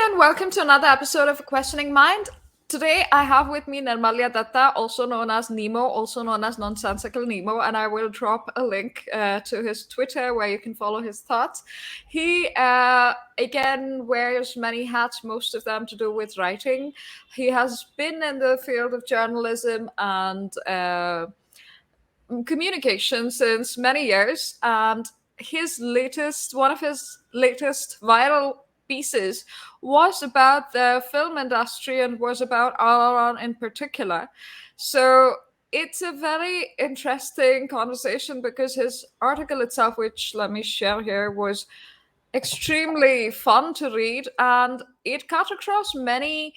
and welcome to another episode of A Questioning Mind. Today I have with me Nirmalya Dutta, also known as Nemo, also known as Nonsensical Nemo, and I will drop a link to his Twitter where you can follow his thoughts. He, again, wears many hats, most of them to do with writing. He has been in the field of journalism and communication since many years, and one of his latest viral pieces was about the film industry and was about RRR in particular. So it's a very interesting conversation because his article itself, which let me share here, was extremely fun to read, and it cut across many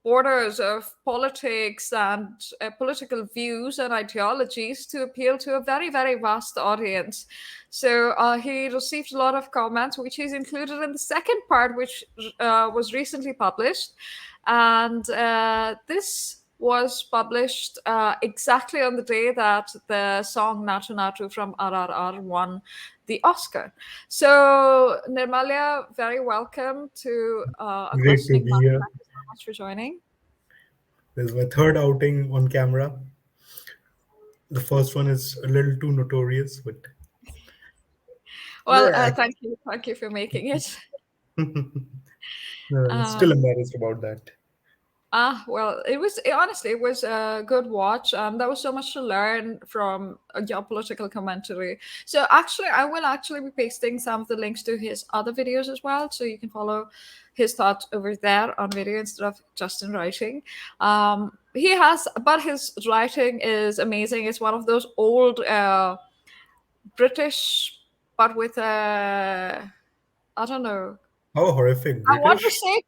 borders of politics and political views and ideologies to appeal to a very, very vast audience. So he received a lot of comments, which he's included in the second part, which was recently published. And this was published exactly on the day that the song Natu Natu from RRR won the Oscar. So, Nirmalya, very welcome to A Great to Questioning be Mind. here. Thank you so much for joining. This is my third outing on camera. The first one is a little too notorious, but Well, yeah, thank you for making it. still Um, embarrassed about that. well, honestly, it was a good watch. There was so much to learn from your political commentary. So actually, I will actually be pasting some of the links to his other videos as well, so you can follow his thoughts over there on video instead of just in writing. But his writing is amazing. It's one of those old British, but with a, I don't know. How horrific. I want to British? say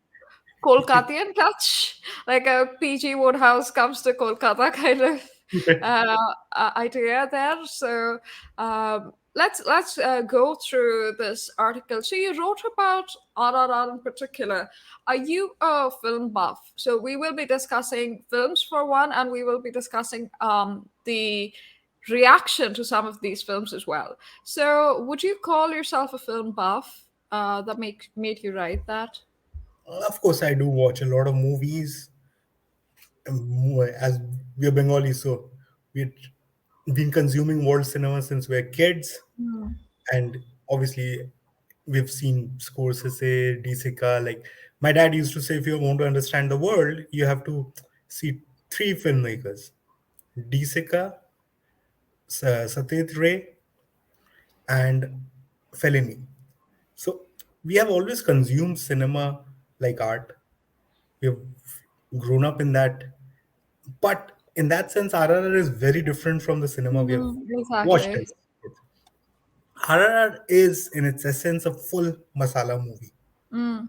Kolkatian touch, like a PG Woodhouse comes to Kolkata kind of uh, idea there. So let's go through this article. So you wrote about RRR in particular. Are you a film buff? So we will be discussing films for one, and we will be discussing the reaction to some of these films as well. So would you call yourself a film buff? That made you write that? Of course, I do watch a lot of movies. As we're Bengali, so we've been consuming world cinema since we're kids. And obviously, we've seen Scorsese, Disika. Like, my dad used to say, if you want to understand the world, you have to see three filmmakers: Disika, Satyajit Ray, and Fellini. So we have always consumed cinema like art. We have grown up in that. But in that sense, RRR is very different from the cinema we have watched. Exactly. RRR is, in its essence, a full masala movie. Mm.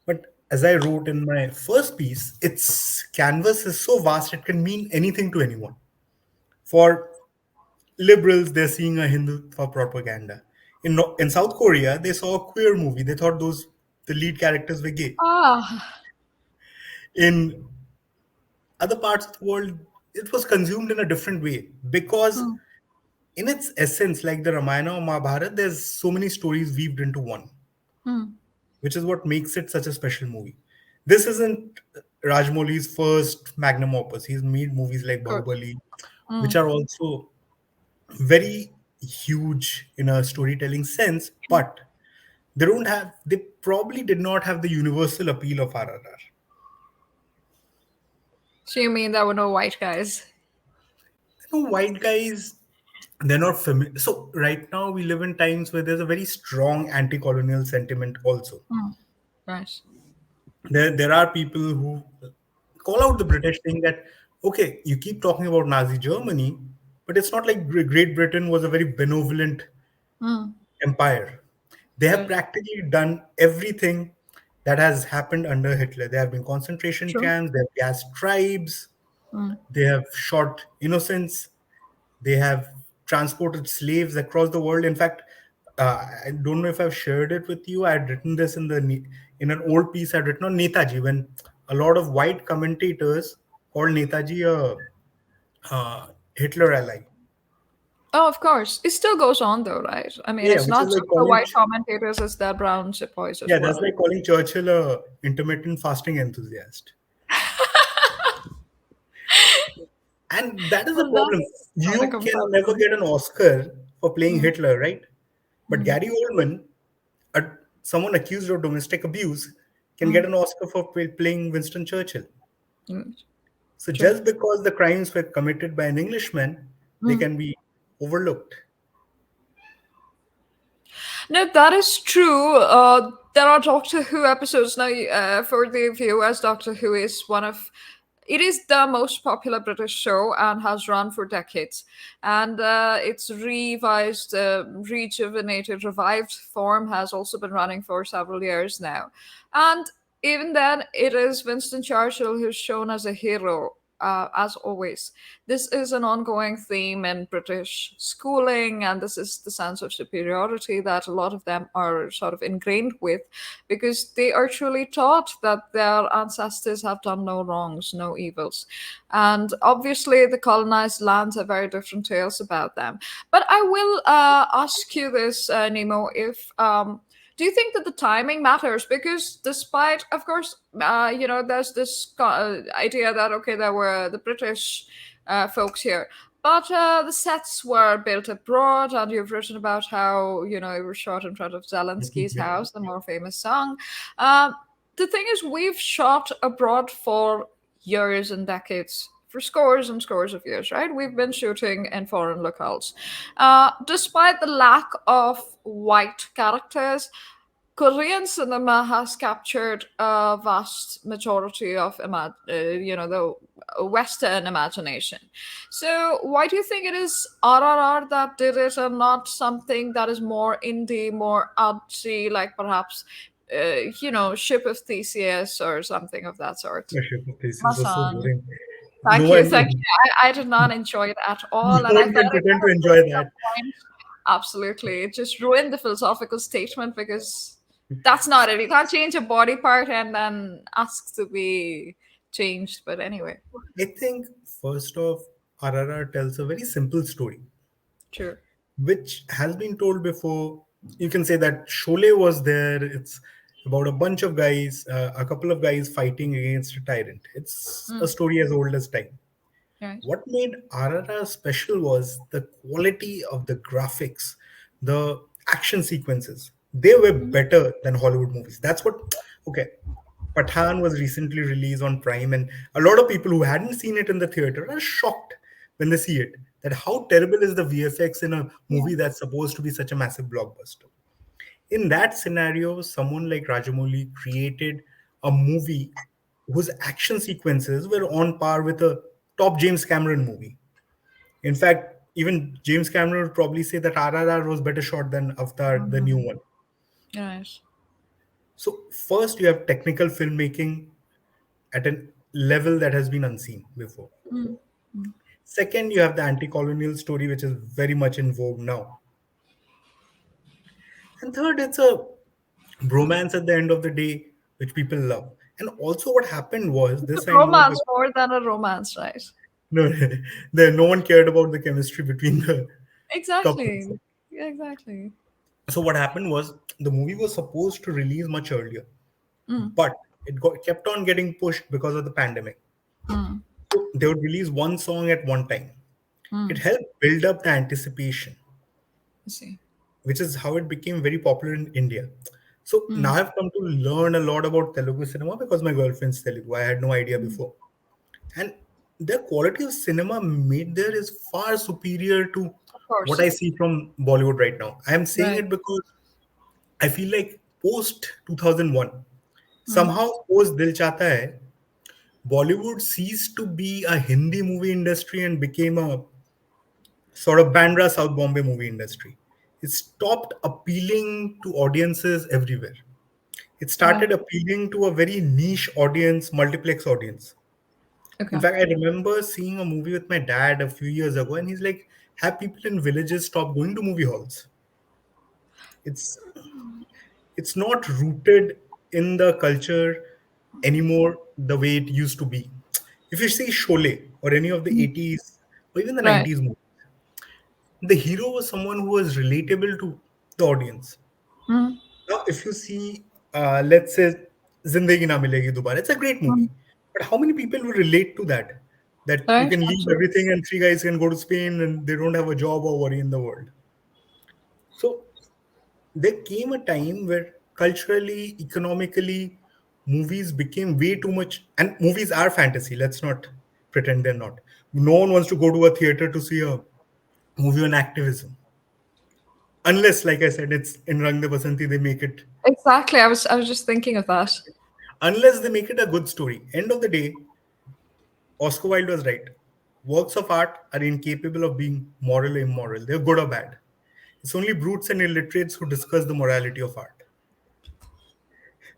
But as I wrote in my first piece, its canvas is so vast it can mean anything to anyone. For liberals, they're seeing a Hindu for propaganda. In South Korea, they saw a queer movie. They thought the lead characters were gay. Ah, In other parts of the world, it was consumed in a different way because, mm, in its essence, like the Ramayana or Mahabharata, there's so many stories weaved into one, mm, which is what makes it such a special movie. This isn't Rajmouli's first magnum opus. He's made movies like good. Bahubali, which Mm, are also very huge in a storytelling sense, but they probably did not have the universal appeal of RRR. so you mean there were no white guys? White guys, they're not familiar. So right now we live in times where there's a very strong anti-colonial sentiment also. Mm, right. There are people who call out the British saying that, okay, you keep talking about Nazi Germany, but it's not like Great Britain was a very benevolent Mm, empire. They have right. practically done everything that has happened under Hitler. There have been concentration True. camps, they have gassed tribes, Mm. they have shot innocents, they have transported slaves across the world. In fact, I don't know if I've shared it with you. I had written this in an old piece I'd written on Netaji, when a lot of white commentators called Netaji a Hitler ally. Oh, of course. It still goes on though, right? I mean, Yeah, it's which not is just like the calling. white commentators, it's the brown sepoys as Yeah, that's well. like calling Churchill a intermittent fasting enthusiast. And that is the Well, problem. that's not a You can never comparison. get an Oscar for playing Mm, Hitler, right? But mm, Gary Oldman, a, someone accused of domestic abuse, can mm, get an Oscar for playing Winston Churchill. mm. So True. just because the crimes were committed by an Englishman, they Mm. can be overlooked. No, that is true. There are Doctor Who episodes now. For the viewers, Doctor Who is one of it is the most popular British show and has run for decades. And its revised, rejuvenated, revived form has also been running for several years now. And even then, it is Winston Churchill who's shown as a hero. As always, this is an ongoing theme in British schooling, and this is the sense of superiority that a lot of them are sort of ingrained with because they are truly taught that their ancestors have done no wrongs, no evils. And obviously, the colonized lands have very different tales about them. But I will ask you this, Nemo, if. Do you think that the timing matters? Because despite, of course, there's this idea that okay, there were the British folks here, but the sets were built abroad, and you've written about how it was shot in front of Zelensky's Yeah. house, the more famous song. Um, the thing is, we've shot abroad for years and decades. For scores and scores of years, right? We've been shooting in foreign locales. Despite the lack of white characters, Korean cinema has captured a vast majority of the Western imagination. So why do you think it is RRR that did it and not something that is more indie, more artsy, like perhaps Ship of Theseus or something of that sort? Worship of places was so Masan. boring. No Thank you, thank one, you. I did not enjoy it at all, no and I one felt can it pretend to kind of enjoy proved that. a point. Absolutely, it just ruined the philosophical statement because that's not it. You can't change a body part and then ask to be changed. But anyway, I think first off, RRR tells a very simple story, true. which has been told before. You can say that Sholay was there. It's about a bunch of guys, a couple of guys fighting against a tyrant. It's a Mm, story as old as time. right. What made RRR special was the quality of the graphics, the action sequences. They were Mm, better than Hollywood movies. That's what. Okay, Pathan was recently released on Prime, and a lot of people who hadn't seen it in the theater are shocked when they see it. That how terrible is the VFX in a yeah. movie that's supposed to be such a massive blockbuster. In that scenario, someone like Rajamouli created a movie whose action sequences were on par with a top James Cameron movie. In fact, even James Cameron would probably say that RRR was better shot than Avatar, the new Mhm. one. Nice. So, first, you have technical filmmaking at a level that has been unseen before. Mm, mm. Second, you have the anti colonial story, which is very much in vogue now. And third, it's a bromance at the end of the day, which people love. And also, what happened was It's a this I know romance because more than a romance, right? no, no one cared about the chemistry between the couples. Exactly. Yeah, exactly. So, what happened was the movie was supposed to release much earlier, Mm, but kept on getting pushed because of the pandemic. mm, So, they would release one song at one time. It mm. helped build up the anticipation, I see. which is how it became very popular in India. So now Mm, I've come to learn a lot about Telugu cinema because my girlfriend's Telugu. I had no idea mm. before. And the quality of cinema made there is far superior to Of what course. I see from Bollywood right now. I am saying Right. it because I feel like post 2001, Mm, somehow post Dil Chahta Hai, Bollywood ceased to be a Hindi movie industry and became a sort of Bandra South Bombay movie industry. It stopped appealing to audiences everywhere. It right. started appealing to a very niche audience, multiplex audience. In Okay. fact, I remember seeing a movie with my dad a few years ago, and he's like, "Have people in villages stop going to movie halls? It's it's not rooted in the culture anymore the way it used to be." If you see Sholay or any of the Mm, 80s or even the right. 90s movies, the hero was someone who was relatable to the audience. Mm, Now, if you see, let's say, Zindagi Na Milegi Dobara, it's a great mm. movie. But how many people will relate to that? That you Right? can leave Absolutely. everything and three guys can go to Spain and they don't have a job or worry in the world. So there came a time where culturally, economically, movies became way too much. And movies are fantasy. Let's not pretend they're not. No one wants to go to a theater to see a movie on activism. Unless, like I said, it's in Rang De Basanti, they make it. Exactly. I was just thinking of that. Unless they make it a good story. End of the day, Oscar Wilde was right. Works of art are incapable of being moral or immoral. They're good or bad. It's only brutes and illiterates who discuss the morality of art.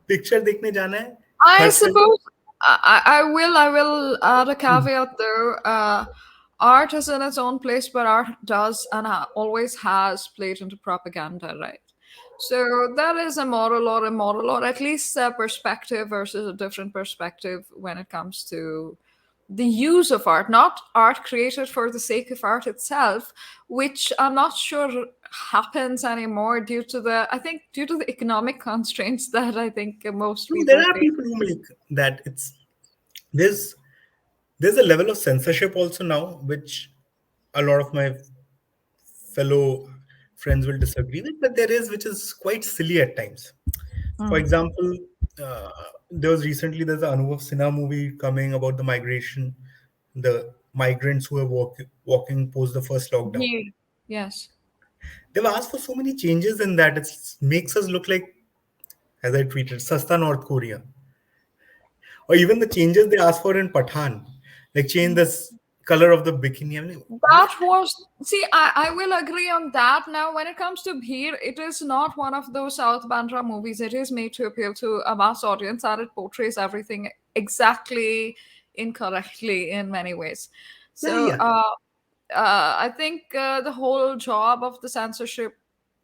Picture देखने जाना है I घर से suppose I will add a caveat though. Art is in its own place, but art does and always has played into propaganda, right? So that is a moral or immoral, or at least a perspective versus a different perspective when it comes to the use of art, not art created for the sake of art itself, which I'm not sure happens anymore due to the economic constraints that I think most no, there people are face. people who make that. It's there's there's a level of censorship also now, which a lot of my fellow friends will disagree with, but there is, which is quite silly at times. For Mm. example, uh, there's an Anubhav Sinha movie coming about the migration, the migrants who are walking post the first lockdown. He, yes. They've asked for so many changes in that it makes us look like, as I tweeted, Sasta North Korea. Or even the changes they asked for in Pathan, like change the color of the bikini. I mean, what? That was, see, I will agree on that. Now, when it comes to Bheer, it is not one of those South Bandra movies. It is made to appeal to a mass audience and it portrays everything exactly incorrectly in many ways. Yeah, So, yeah. I think the whole job of the censorship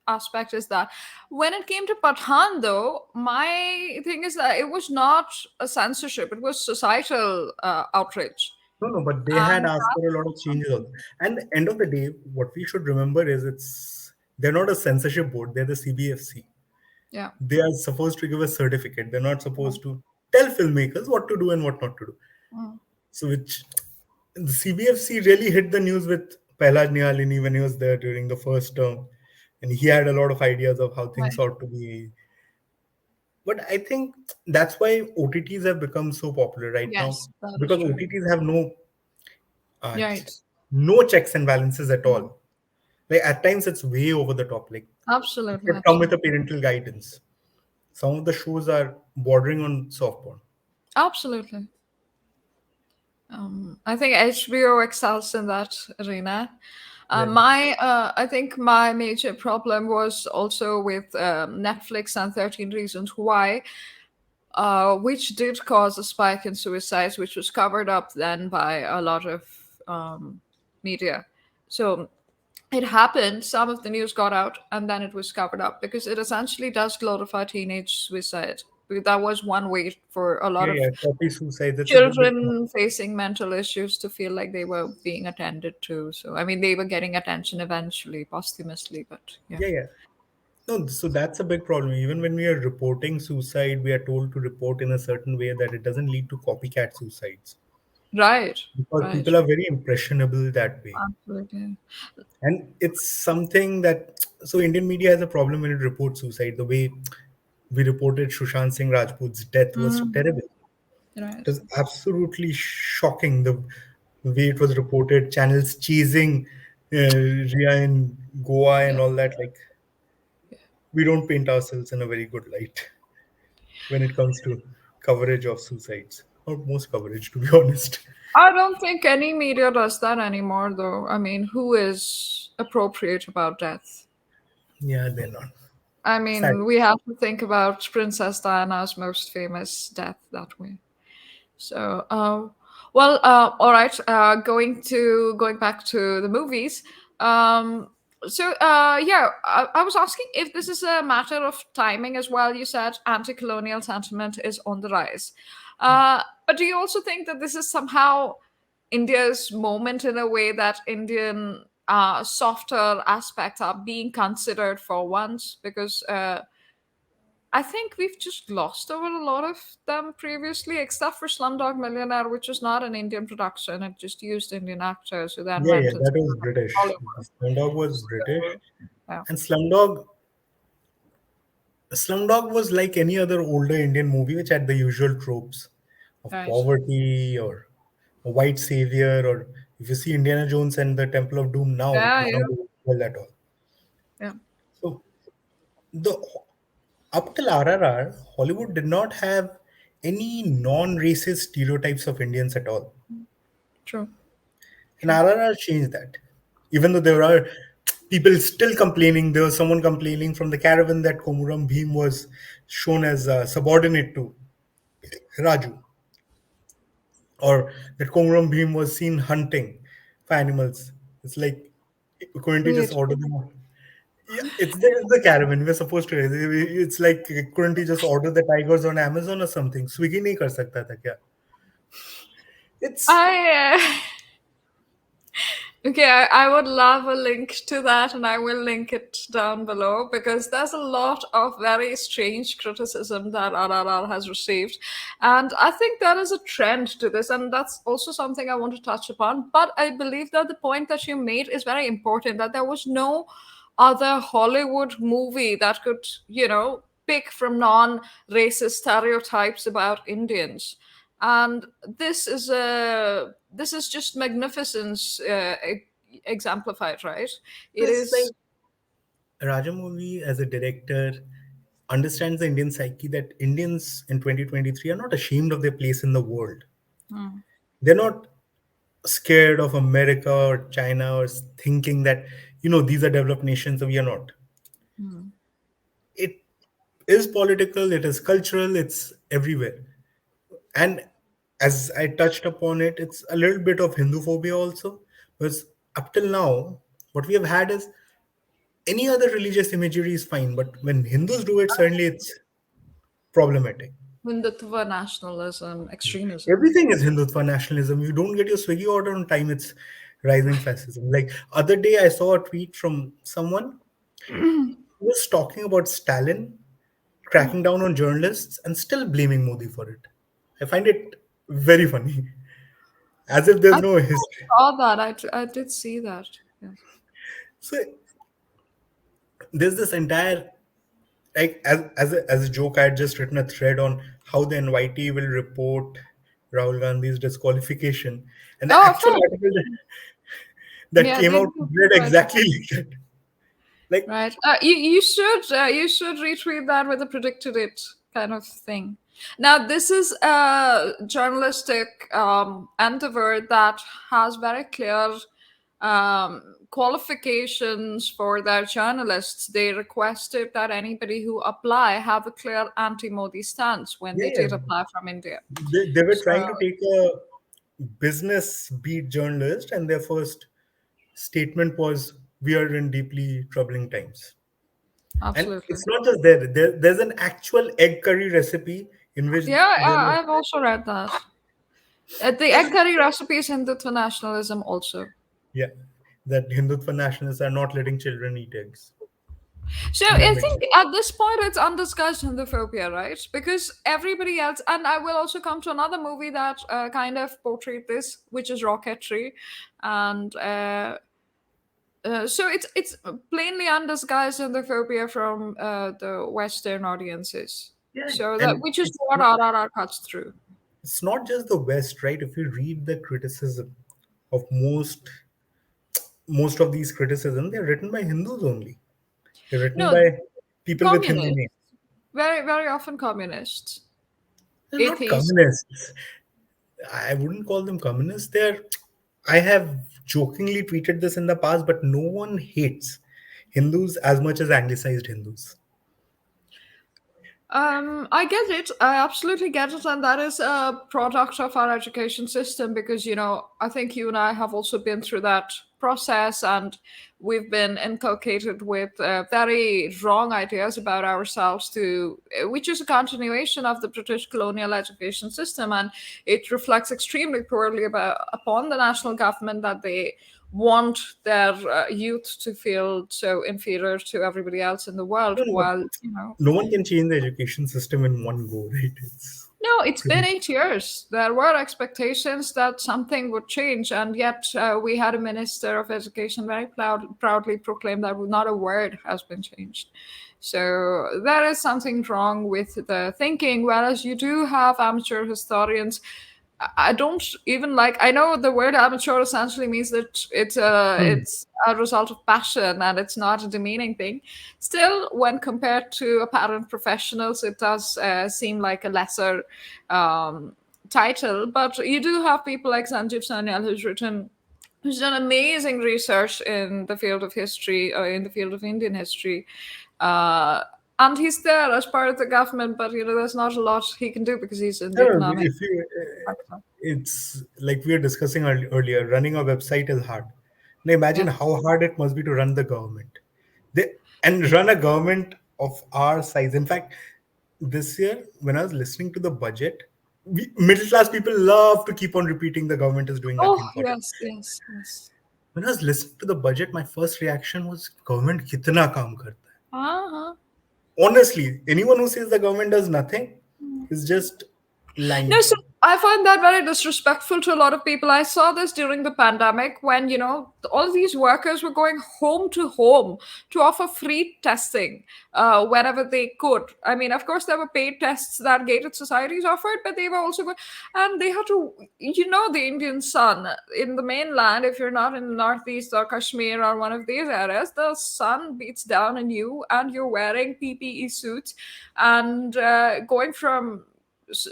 aspect is that when it came to Pathan, though, my thing is that it was not a censorship, it was societal outrage. No, no, but they had And asked for a lot of changes also. And the end of the day, what we should remember is they're not a censorship board, they're the CBFC. yeah. They are supposed to give a certificate. They're not supposed to tell filmmakers what to do and what not to do. Mm. So which the CBFC really hit the news with Prahlad Nihalini when he was there during the first term. And he had a lot of ideas of how things Right. ought to be. But I think that's why OTTs have become so popular right now, Yes, that is because true. OTTs have uh, Right. no checks and balances at Mm. all. Like at times it's way over the top. Like it Absolutely, should come with a absolutely. parental guidance. Some of the shows are bordering on soft porn. Absolutely. I think HBO excels in that arena. Yeah. I think my major problem was also with Netflix and 13 Reasons Why, which did cause a spike in suicides, which was covered up then by a lot of media. So it happened, some of the news got out, and then it was covered up because it essentially does glorify teenage suicide. That was one way for a lot Yeah, of yeah. Copy suicide. That's a big problem. children facing mental issues to feel like they were being attended to. So, I mean, they were getting attention eventually, posthumously, but yeah. Yeah, yeah. No, so that's a big problem. Even when we are reporting suicide, we are told to report in a certain way that it doesn't lead to copycat suicides. Right, Because right. people are very impressionable that way. Absolutely. And it's something that, so Indian media has a problem when it reports suicide. The way we reported Sushant Singh Rajput's death was Mm, terrible. It right. was absolutely shocking the way it was reported. Channels chasing Ria in Goa and Yeah. all that. Like, we don't paint ourselves in a very good light when it comes to coverage of suicides, or most coverage, to be honest. I don't think any media does that anymore, though. I mean, who is appropriate about death? Yeah, they're not. I Sad. mean, we have to think about Princess Diana's most famous death that way. So, all right. Going back to the movies. Um, yeah, I was asking if this is a matter of timing as well. You said anti-colonial sentiment is on the rise, but do you also think that this is somehow India's moment in a way that Indian softer aspects are being considered for once, because I think we've just glossed over a lot of them previously, except for Slumdog Millionaire, which was not an Indian production. It just used Indian actors who then Yeah, yeah, went into that was British. Hollywood. Slumdog was British, So, yeah, and Slumdog was like any other older Indian movie which had the usual tropes of right. poverty or a white savior, or if you see Indiana Jones and the Temple of Doom now, Yeah, none yeah, of it well at all. yeah. So the up till RRR, Hollywood did not have any non-racist stereotypes of Indians at all. True, And true. RRR changed that. Even though there are people still complaining, there was someone complaining from the caravan that Komuram Bhim was shown as subordinate to Raju, or that Komuram Bhim was seen hunting for animals. It's like, couldn't he just Weird. order them out? Yeah, it's the caravan. We're supposed to. It's like, couldn't he just order the tigers on Amazon or something? Swiggy नहीं कर सकता था क्या? It's I Okay, I would love a link to that, and I will link it down below, because there's a lot of very strange criticism that RRR has received. And I think there is a trend to this, and that's also something I want to touch upon. But I believe that the point that you made is very important, that there was no other Hollywood movie that could, pick from non racist stereotypes about Indians. And this is just magnificence exemplified, right? It it's like is. Rajamouli as a director understands the Indian psyche, that Indians in 2023 are not ashamed of their place in the world. Mm, They're not scared of America or China, or thinking that, these are developed nations, so we are not. mm. It is political, it is cultural, it's everywhere. And as I touched upon it, it's a little bit of Hindu phobia also, because up till now, what we have had is any other religious imagery is fine, but when Hindus do it, suddenly it's problematic. Hindutva, nationalism, extremism. Everything is Hindutva nationalism. You don't get your Swiggy order on time, it's rising fascism. Like other day, I saw a tweet from someone who was talking about Stalin cracking down on journalists and still blaming Modi for it. I find it very funny, as if there's I no history. saw that. I did see that. Yes. So there's this entire, like, as a joke, I had just written a thread on how the NYT will report Rahul Gandhi's disqualification, and the Oh, of actual course. article that Yeah, came they out do. read Right. exactly like that. Like, Right. You should retweet that with a predicted it kind of thing. Now, this is a journalistic endeavor that has very clear qualifications for their journalists. They requested that anybody who apply have a clear anti-Modi stance when yeah, they yeah, did apply from India. they were So trying to take a business beat journalist, and their first statement was, "We are in deeply troubling times." And absolutely. it's not just there's an actual egg curry recipe in which Yeah, there is, I've also read that. The like, egg curry recipe is Hindutva nationalism also. yeah, that Hindutva nationalists are not letting children eat eggs. So And I I'm like, think at this point it's undiscussed Hinduphobia, right? Because everybody else, and I will also come to another movie that kind of portrayed this, which is Rocketry, and so it's plainly undisguised Hinduphobia from the Western audiences. yeah, So that and which is what RRR cuts through. it's not just the West, right? If you read the criticism of most of these criticism, they're written by Hindus only. They're written No, by people with Hindu communists, names. very very often communists, They're not atheists. communists. I wouldn't call them communists. I have jokingly tweeted this in the past, but no one hates Hindus as much as anglicized Hindus. I get it. I absolutely get it, and that is a product of our education system, because I think you and I have also been through that process, and we've been inculcated with very wrong ideas about ourselves, to which is a continuation of the British colonial education system, and it reflects extremely poorly upon the national government, that they want their youth to feel so inferior to everybody else in the world, No, no, while, you know. no one can change the education system in one go, right? It's No, it's been pretty. 8 years. There were expectations that something would change, and yet we had a minister of education very proudly proclaim that not a word has been changed. So there is something wrong with the thinking. Whereas you do have amateur historians. I don't even like. I know the word amateur essentially means that Hmm. it's a result of passion and it's not a demeaning thing. Still, when compared to apparent professionals, it does seem like a lesser um, title. But you do have people like Sanjeev Sanyal, who's done amazing research in the field of history, in the field of Indian history. Uh, and he's there as part of the government, but there's not a lot he can do because he's in the No, no, economic if you, sector. it's like we were discussing earlier, running a website is hard. Now imagine Yeah. how hard it must be to run the government. They, and run a government of our size. In fact, this year, when I was listening to the budget, middle class people love to keep on repeating the government is doing Oh, nothing for it. yes, yes, yes. When I was listening to the budget, my first reaction was, government kitna kaam karta hai? Uh-huh. Honestly, anyone who says the government does nothing is just No, lying. so I find that very disrespectful to a lot of people. I saw this during the pandemic when, all of these workers were going home to offer free testing whenever they could. I mean, of course, there were paid tests that gated societies offered, but they were also going, and they had to, the Indian sun in the mainland, if you're not in the Northeast or Kashmir or one of these areas, the sun beats down on you and you're wearing PPE suits and going from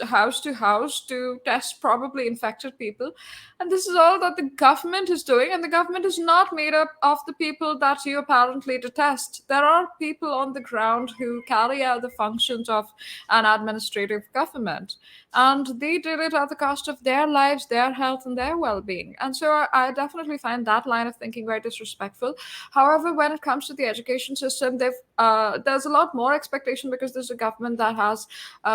house to house to test probably infected people. And this is all that the government is doing, and the government is not made up of the people that you apparently detest. There are people on the ground who carry out the functions of an administrative government, and they did it at the cost of their lives, their health, and their well-being. And so I definitely find that line of thinking very disrespectful. However, when it comes to the education system, there's a lot more expectation because there's a government that has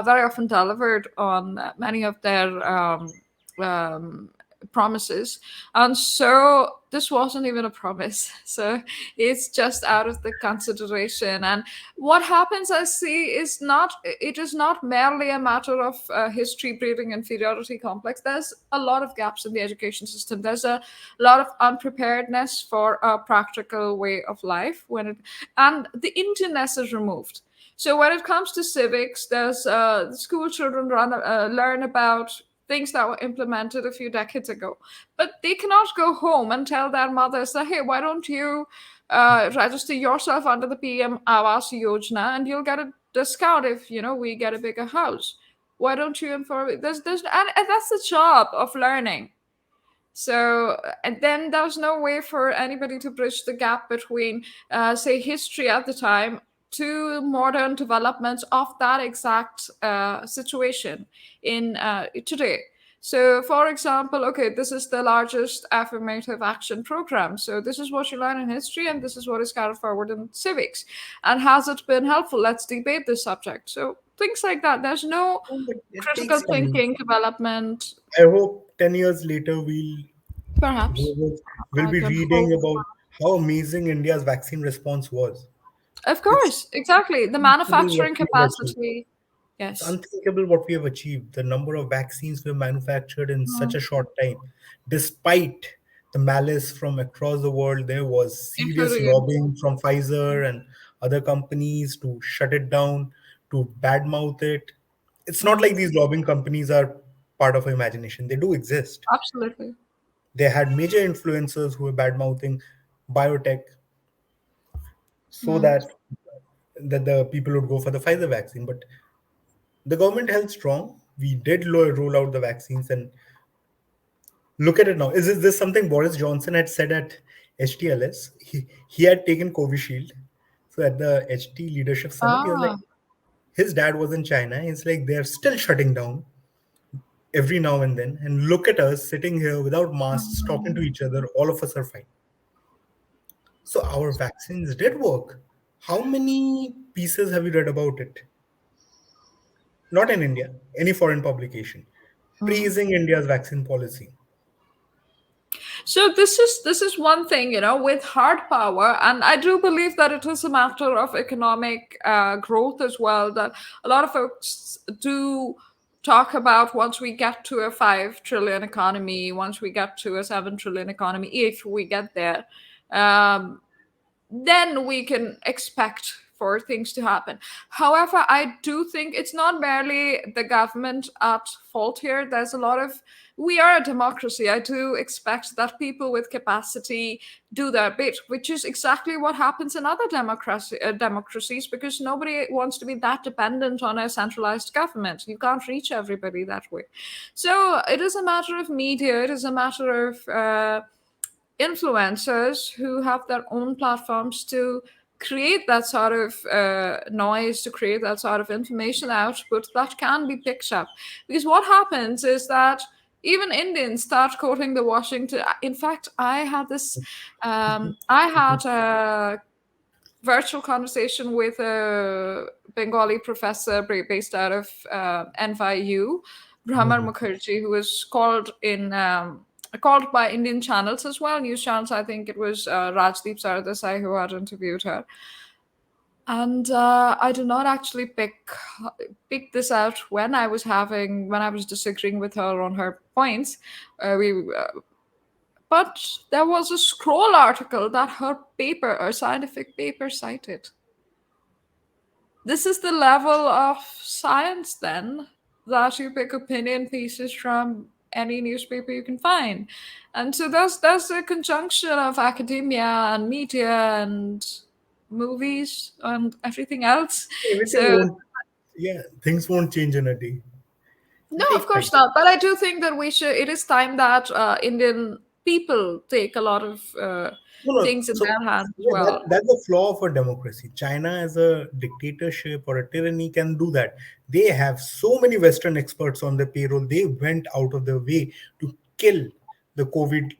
very often delivered on many of their um, promises. And so this wasn't even a promise. So it's just out of the consideration. And what happens, I see, it is not merely a matter of history breeding inferiority complex. There's a lot of gaps in the education system. There's a lot of unpreparedness for a practical way of life and the Indianness is removed. So when it comes to civics, there's school children learn about things that were implemented a few decades ago, but they cannot go home and tell their mothers that, hey, why don't you register yourself under the PM Awas Yojana and you'll get a discount if we get a bigger house. Why don't you inform me? And that's the job of learning. So, and then there was no way for anybody to bridge the gap between, say, history at the time to modern developments of that exact situation in today. So, for example, okay, this is the largest affirmative action program. So, this is what you learn in history, and this is what is carried forward in civics. And has it been helpful? Let's debate this subject. So, things like that. There's no But it critical takes time. thinking development. I hope 10 years later Perhaps. we'll, we'll I be can hope. reading about how amazing India's vaccine response was. Of It's course, exactly. The unthinkable what manufacturing we have achieved. capacity. It's Yes. unthinkable what we have achieved. The number of vaccines we have manufactured in such Mm, a short time. Despite the malice from across the world, there was serious including India. lobbying from Pfizer and other companies to shut it down, to badmouth it. It's not like Mm, these lobbying companies are part of our imagination. They do exist. absolutely. They had major influencers who were badmouthing biotech so Mm, that the people would go for the Pfizer vaccine. But the government held strong. We did roll out the vaccines, and look at it now. Is this something Boris Johnson had said at HTLS? He had taken Covishield. So at the HT leadership summit, he was like, ah, his dad was in China. He's like, they're still shutting down every now and then. And look at us sitting here without masks, talking to mm, each other. All of us are fine. So our vaccines did work. How many pieces have you read about it? Not in India, any foreign publication praising India's vaccine policy. So this is one thing, with hard power, and I do believe that it is a matter of economic growth as well. That a lot of folks do talk about once we get to a 5 trillion economy, once we get to a 7 trillion economy, if we get there. Um, then we can expect for things to happen. However, I do think it's not merely the government at fault here. There's a lot of we are a democracy. I do expect that people with capacity do their bit, which is exactly what happens in other democracies, because nobody wants to be that dependent on a centralized government. You can't reach everybody that way. So it is a matter of media. It is a matter of influencers who have their own platforms to create that sort of noise, to create that sort of information output that can be picked up. Because what happens is that even Indians start quoting the Washington. In fact, I had a virtual conversation with a Bengali professor based out of NYU, Brahmar Mhm. Mukherjee, who was called by Indian channels as well, news channels. I think it was Rajdeep Sardesai who had interviewed her, and I did not actually pick this out when I was disagreeing with her on her points. We But there was a scroll article that her paper, a scientific paper, cited. This is the level of science then, that you pick opinion pieces from any newspaper you can find. And so there's a conjunction of academia and media and movies and everything else. Everything So won't, yeah, things won't change in a day. no, It of takes time. course not. But I do think that it is time that Indian people take a lot of No, no. things in So their hands as yeah, well. that's the flaw of a democracy. China, as a dictatorship or a tyranny, can do that. They have so many Western experts on their payroll. They went out of their way to kill the COVID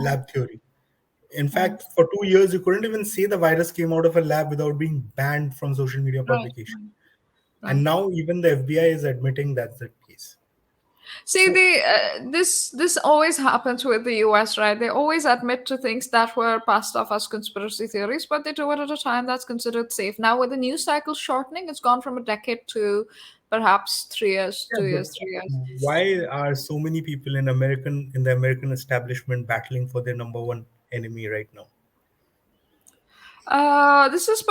lab theory. In Mm. fact, for 2 years, you couldn't even say the virus came out of a lab without being banned from social media Right, publication. right. And now even the FBI is admitting that's the case. See, So this always happens with the US, right? They always admit to things that were passed off as conspiracy theories, but they do it at a time that's considered safe. Now, with the news cycle shortening, it's gone from a decade to perhaps 3 years, yeah, two but years, 3 years. why are so many people in the American establishment battling for their number one enemy right now? This is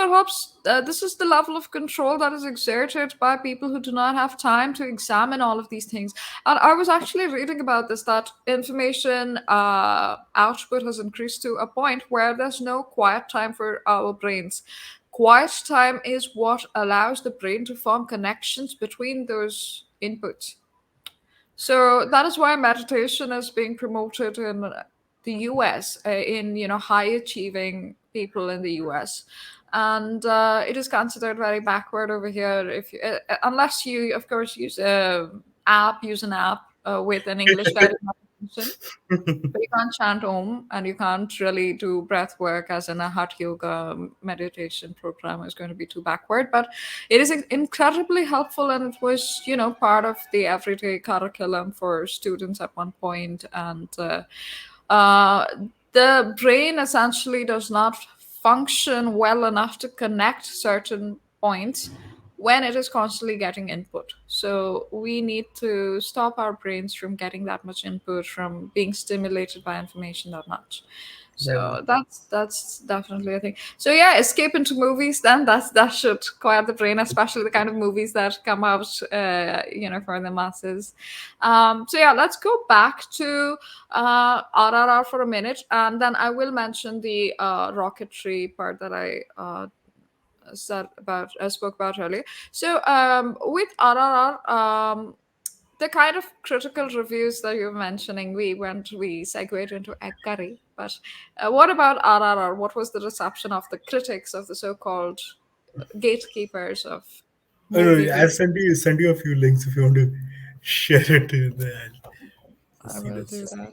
the level of control that is exerted by people who do not have time to examine all of these things. And I was actually reading about this, that information output has increased to a point where there's no quiet time for our brains. Quiet time is what allows the brain to form connections between those inputs. So that is why meditation is being promoted in the US, in high achieving people in the US, and it is considered very backward over here. If you, unless you, of course, use an app with an English guided meditation, but you can't chant Om, and you can't really do breath work as in a Hatha Yoga meditation program is going to be too backward. But it is incredibly helpful, and it was, part of the everyday curriculum for students at one point. And uh, the brain essentially does not function well enough to connect certain points when it is constantly getting input. So we need to stop our brains from getting that much input, from being stimulated by information that much. Well, So that's definitely a thing. So yeah, escape into movies. Then that should quiet the brain, especially the kind of movies that come out, for the masses. So yeah, let's go back to RRR for a minute, and then I will mention the rocketry part that I spoke about earlier. So with RRR, the kind of critical reviews that you're mentioning, we segued into egg curry. But what about RRR? What was the reception of the critics, of the so-called gatekeepers of I don't movie know, I've viewing? sent you a few links if you want to share it in there. I See will this. do that.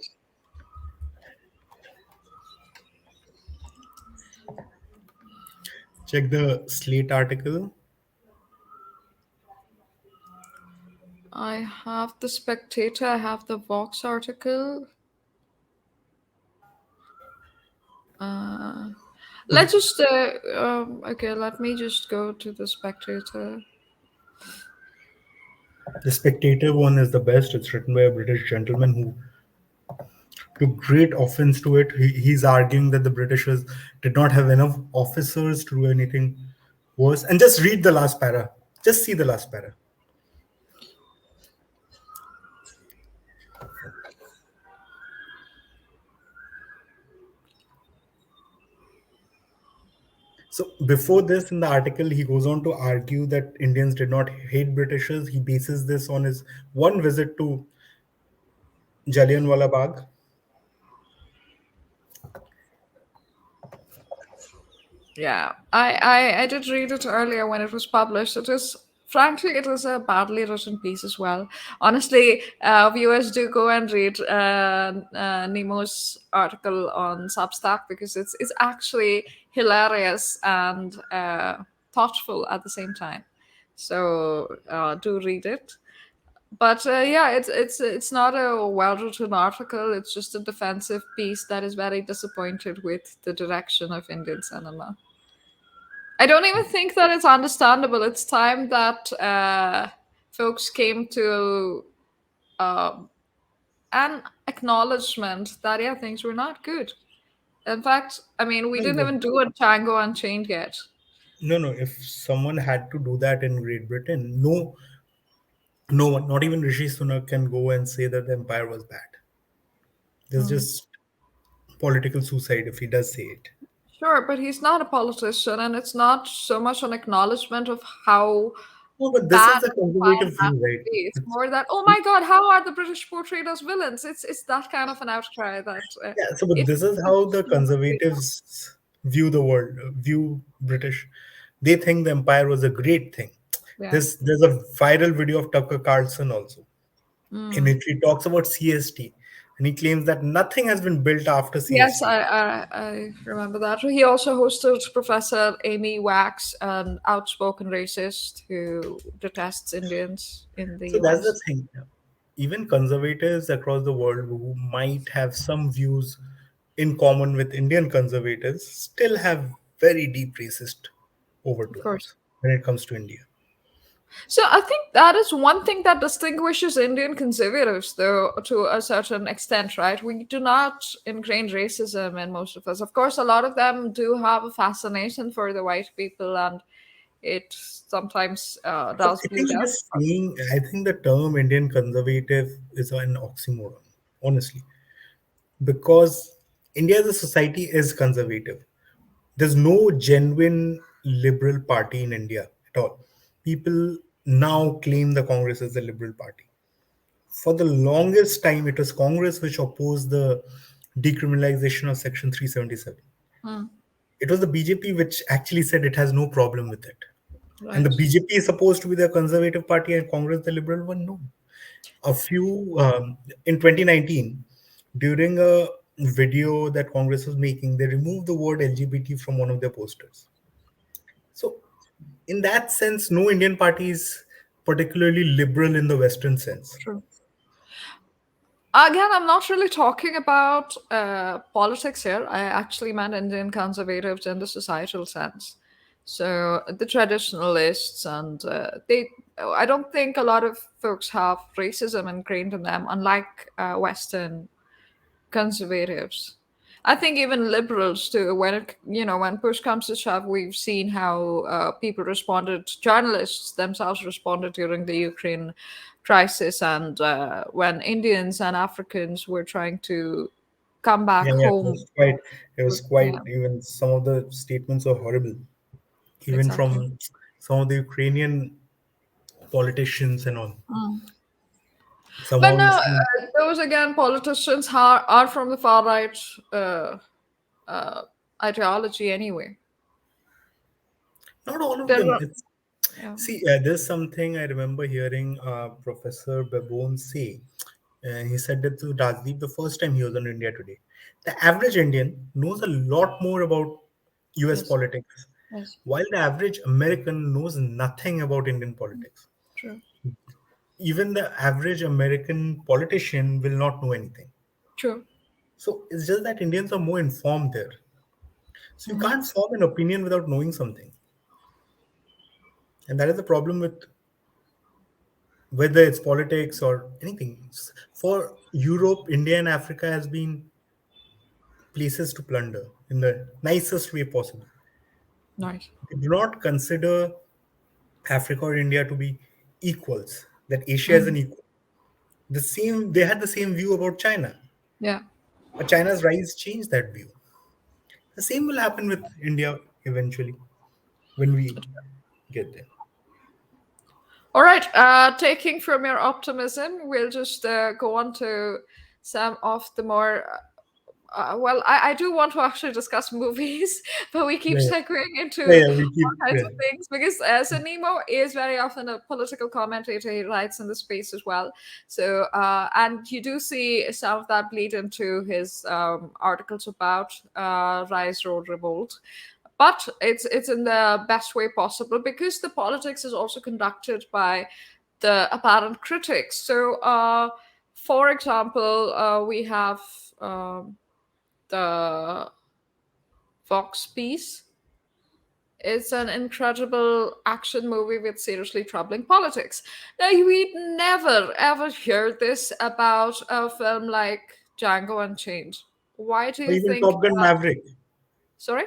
Check the Slate article. I have the Spectator, I have the Vox article. Uh, let's Could just okay. Let me just go to the Spectator. The Spectator one is the best. It's written by a British gentleman who took great offense to it. He's arguing that the Britishers did not have enough officers to do anything worse. And just read the last para. Just see the last para. So before this, in the article, he goes on to argue that Indians did not hate Britishers. He bases this on his one visit to Jallianwala Bagh. Yeah, I did read it earlier when it was published. It is frankly it is a badly written piece as well. Honestly, viewers do go and read Nemo's article on Substack because it's actually hilarious and thoughtful at the same time. So do read it. But yeah, it's not a well-written article. It's just a defensive piece that is very disappointed with the direction of Indian cinema. I don't even think that it's understandable. It's time that folks came to uh, an acknowledgement that yeah, things were not good. In fact, I mean, we didn't even do a Tango Unchained yet. No, no. If someone had to do that in Great Britain, no one, not even Rishi Sunak, can go and say that the empire was bad. There's Mm. just political suicide if he does say it. Sure, but he's not a politician, and it's not so much an acknowledgement of how No, but this bad is the empire conservative had view, to right? be. It's It's, more that oh my god, how are the British portrayed as villains? It's that kind of an outcry that yeah, so but if this is how the conservatives view the world, view British. They think the empire was a great thing. yeah. There's a viral video of Tucker Carlson also, in Mm. which he talks about CST, and he claims that nothing has been built after Yes, CST. I remember that. He also hosted Professor Amy Wax, an outspoken racist who detests Indians in the So that's the US. thing. Even conservatives across the world who might have some views in common with Indian conservatives still have very deep racist Of course. overtones when it comes to India. So I think that is one thing that distinguishes Indian conservatives, though, to a certain extent, right? We do not ingrain racism in most of us. Of course, a lot of them do have a fascination for the white people, and it sometimes So does I bleed think it out. is saying, I think the term Indian conservative is an oxymoron, honestly, because India as a society is conservative. There's no genuine liberal party in India at all. People now claim the Congress as the liberal party. For the longest time, it was Congress which opposed the decriminalization of Section 377. Hmm, It was the BJP which actually said it has no problem with it. And the right. BJP is supposed to be the conservative party and Congress the liberal one. No. A few in 2019, during a video that Congress was making, they removed the word LGBT from one of their posters. So, in that sense, no Indian party is particularly liberal in the Western sense. True. Again, I'm not really talking about politics here. I actually meant Indian conservatives in the societal sense. So the traditionalists, and they, I don't think a lot of folks have racism ingrained in them, unlike Western conservatives. I think even liberals too. When it, when push comes to shove, we've seen how people responded. Journalists themselves responded during the Ukraine crisis, and when Indians and Africans were trying to come back Yeah, yeah, home. it was quite, Yeah, even some of the statements are horrible, even exactly. from some of the Ukrainian politicians and all. Mm. But Somehow no, we see, those again, politicians are from the far right uh, uh, ideology anyway. not all of There them. are, It's yeah, See, there's something I remember hearing Professor Babon say. He said that to Rajdeep the first time he was on India Today. The average Indian knows a lot more about US yes, politics Yes. while the average American knows nothing about Indian politics. True. Even the average American politician will not know anything. True. So it's just that Indians are more informed there. So you can't form an opinion without knowing something. And that is the problem with whether it's politics or anything. For Europe, India, and Africa has been places to plunder in the nicest way possible. Nice. They do not consider Africa or India to be equals, that Asia is an Mhm. equal. They had the same view about China. Yeah. But China's rise changed that view. The same will happen with India eventually when we get there. All right. Taking from your optimism, we'll just go on to some of the more. Well, I do want to actually discuss movies, but we keep Yeah, segueing into yeah, we all keep. kinds Yeah. of things because so Nemo is very often a political commentator. He writes in the space as well. So, and you do see some of that bleed into his articles about Rise Road Revolt. But it's in the best way possible because the politics is also conducted by the apparent critics. So, for example, we have the Vox piece. It's an incredible action movie with seriously troubling politics. Now, we'd never ever hear this about a film like Django Unchained. Why do Or you even think Top Gun that? Maverick. Sorry?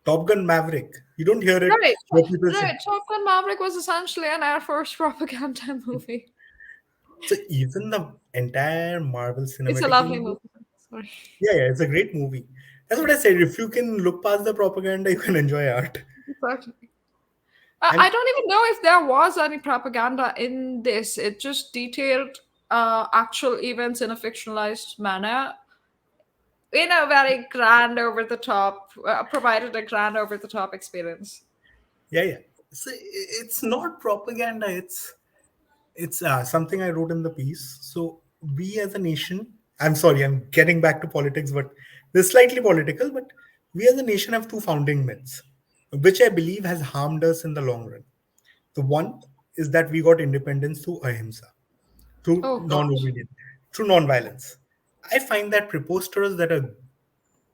Top Gun Maverick. You don't hear it Right, where people say. right. Top Gun Maverick was essentially an Air Force propaganda movie. So even the entire Marvel It's a Cinematic lovely Universe. movie. Sorry. Yeah, it's a great movie. That's what I said. If you can look past the propaganda, you can enjoy art. Exactly. I And don't even know if there was any propaganda in this. It just detailed actual events in a fictionalized manner, in a very grand, over the top, provided a grand, over the top experience. yeah, yeah. So it's not propaganda. It's something I wrote in the piece. So we as a nation, I'm sorry, I'm getting back to politics, but this is slightly political. But we as a nation have two founding myths, which I believe has harmed us in the long run. The one is that we got independence through ahimsa, through Oh gosh. non-obedience, through non-violence. I find that preposterous that a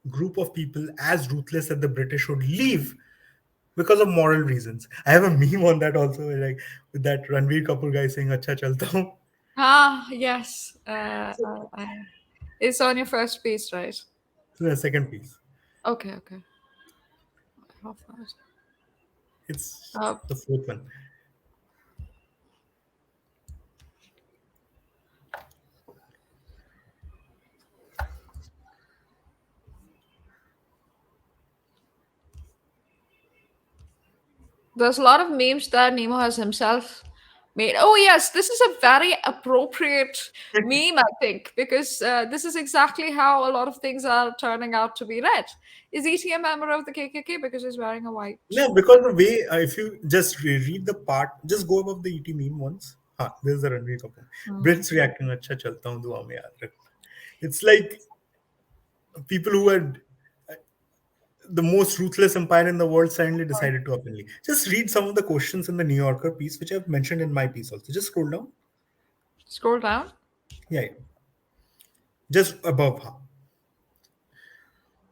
group of people as ruthless as the British would leave because of moral reasons. I have a meme on that also, like with that Ranveer Kapoor guy saying "Acha chalta hu." Ah, yes. So, It's on your first piece, right? so the second piece, Okay, okay. I have that. it's Uh, the fourth one. there's a lot of memes that Nemo has himself made. Oh yes, this is a very appropriate meme, I think, because this is exactly how a lot of things are turning out to be read. Is E.T. a member of the KKK because he's wearing a white? No, because the way if you just read the part, just go above the ET meme once. This is the Ranveer Kapoor. Hmm. Brits reacting, "Acha chalta hu, dua mein yaad rakhna." It's like people who had the most ruthless empire in the world suddenly decided to openly. Just read some of the questions in the New Yorker piece, which I've mentioned in my piece also. Just scroll down. Scroll down. Yeah, yeah. Just above.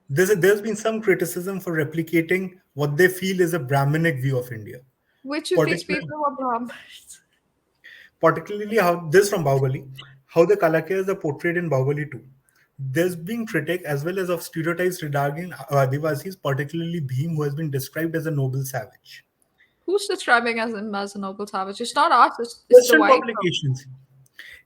There's been some criticism for replicating what they feel is a Brahminic view of India. Which of these Particularly, people were Brahmins? particularly how this from Bahubali, how the Kalakias are portrayed in Bahubali too. There's been critic as well as of stereotypes regarding Adivasis, particularly Bhim, who has been described as a noble savage. Who's describing as him as a noble savage? It's not us. It's the Western white. publications.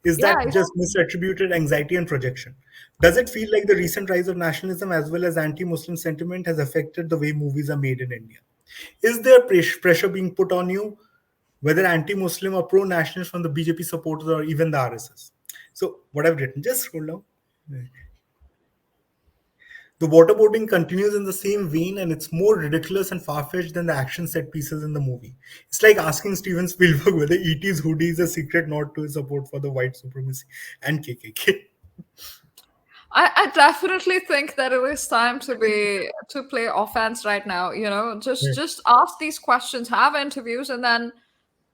Is Yeah, that just misattributed anxiety and projection? Does it feel like the recent rise of nationalism as well as anti Muslim sentiment has affected the way movies are made in India? Is there pressure being put on you, whether anti Muslim or pro nationalist from the BJP supporters or even the RSS? So, what I've written, just scroll down. The waterboarding continues in the same vein and it's more ridiculous and far fetched than the action set pieces in the movie. It's like asking Steven Spielberg whether E.T.'s hoodie is a secret nod to his support for the white supremacy and KKK. I definitely think that it is time to play offense right now. Yeah, Just ask these questions, have interviews, and then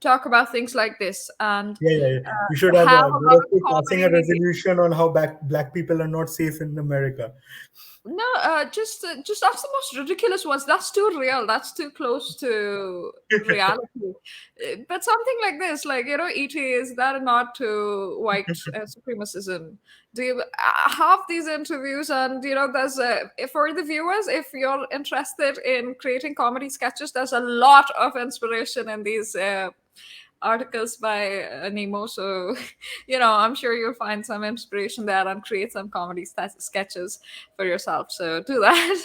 talk about things like this, and yeah. We should have have a lot of directly passing a comedy. resolution on how black people are not safe in America. No, just ask the most ridiculous ones. That's too real. That's too close to reality. But something like this, like ET, is that not to white supremacism? Do you have these interviews? And there's for the viewers, if you're interested in creating comedy sketches, there's a lot of inspiration in these articles by Nemo. So, I'm sure you'll find some inspiration there and create some comedy sketches for yourself. So do that.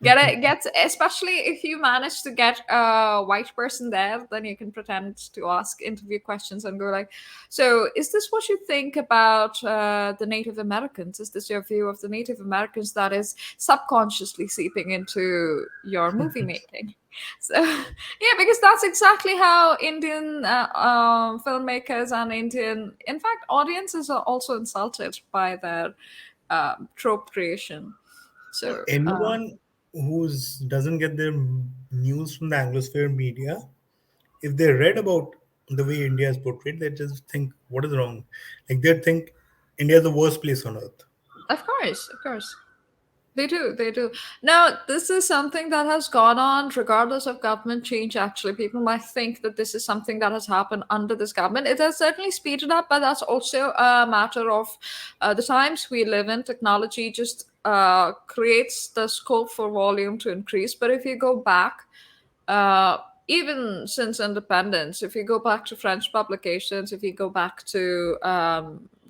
Get especially if you manage to get a white person there, then you can pretend to ask interview questions and go like, so is this what you think about the Native Americans? Is this your view of the Native Americans that is subconsciously seeping into your movie making? So yeah, because that's exactly how Indian filmmakers and Indian, in fact, audiences are also insulted by their trope creation. Well, So anyone who's doesn't get their news from the Anglosphere media, if they read about the way India is portrayed, they just think, what is wrong? Like they think India is the worst place on earth. of course. They do, they do. Now, this is something that has gone on regardless of government change, actually. People might think that this is something that has happened under this government. It has certainly speeded up, but that's also a matter of the times we live in. Technology just creates the scope for volume to increase. But if you go back, uh, even since independence, if you go back to French publications, if you go back to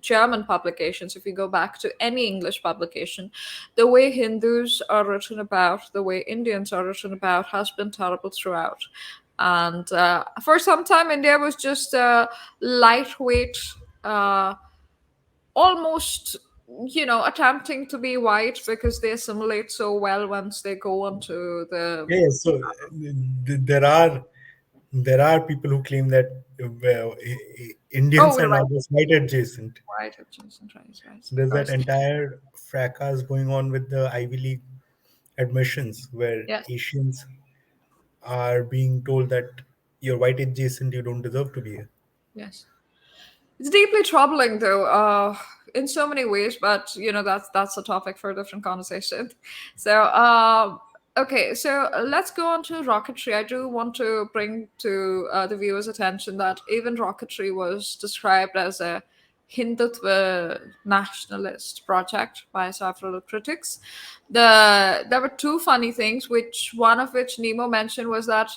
German publications, if you go back to any English publication, the way Hindus are written about, the way Indians are written about, has been terrible throughout. And for some time, India was just a lightweight, uh, almost, attempting to be white because they assimilate so well once they go onto the. Yeah, so there are people who claim that Oh, Indians are you're now right. just white adjacent. White adjacent, right, of There's that course. entire fracas going on with the Ivy League admissions where Yes, Asians are being told that you're white adjacent, you don't deserve to be here. yes. It's deeply troubling, though, in so many ways. But that's a topic for a different conversation. So, okay, so let's go on to rocketry. I do want to bring to the viewers' attention that even rocketry was described as a Hindutva nationalist project by several critics. There were two funny things, which one of which Nemo mentioned was that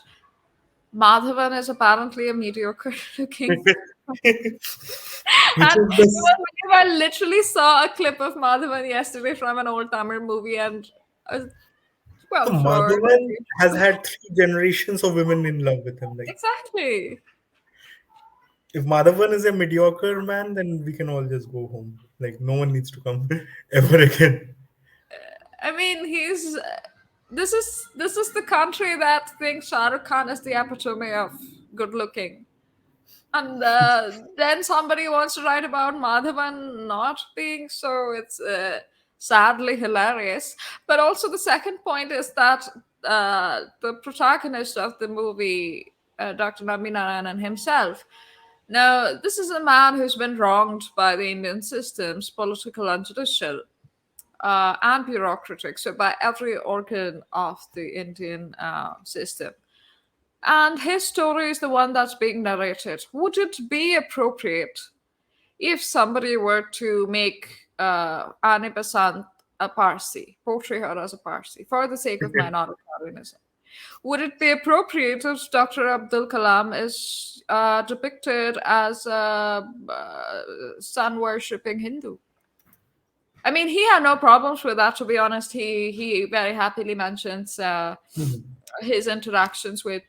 Madhavan is apparently a mediocre looking. Which And is this? I literally saw a clip of Madhavan yesterday from an old Tamil movie, and So well, sure, Madhavan has had three generations of women in love with him. Like, exactly. if Madhavan is a mediocre man, then we can all just go home. Like, no one needs to come ever again. I mean, he's. This is the country that thinks Shah Rukh Khan is the epitome of good looking. And then somebody wants to write about Madhavan not being so. It's sadly hilarious. But also, the second point is that the protagonist of the movie, Dr. Narayanan himself, now, this is a man who's been wronged by the Indian systems, political and judicial, and bureaucratic, so by every organ of the Indian system. And his story is the one that's being narrated. Would it be appropriate if somebody were to make Annie Besant a Parsi, portray her as a Parsi, for the sake of minoritarianism? Would it be appropriate if Dr. Abdul Kalam is depicted as a sun worshipping Hindu? I mean, he had no problems with that. To be honest, he very happily mentions Mhm. his interactions with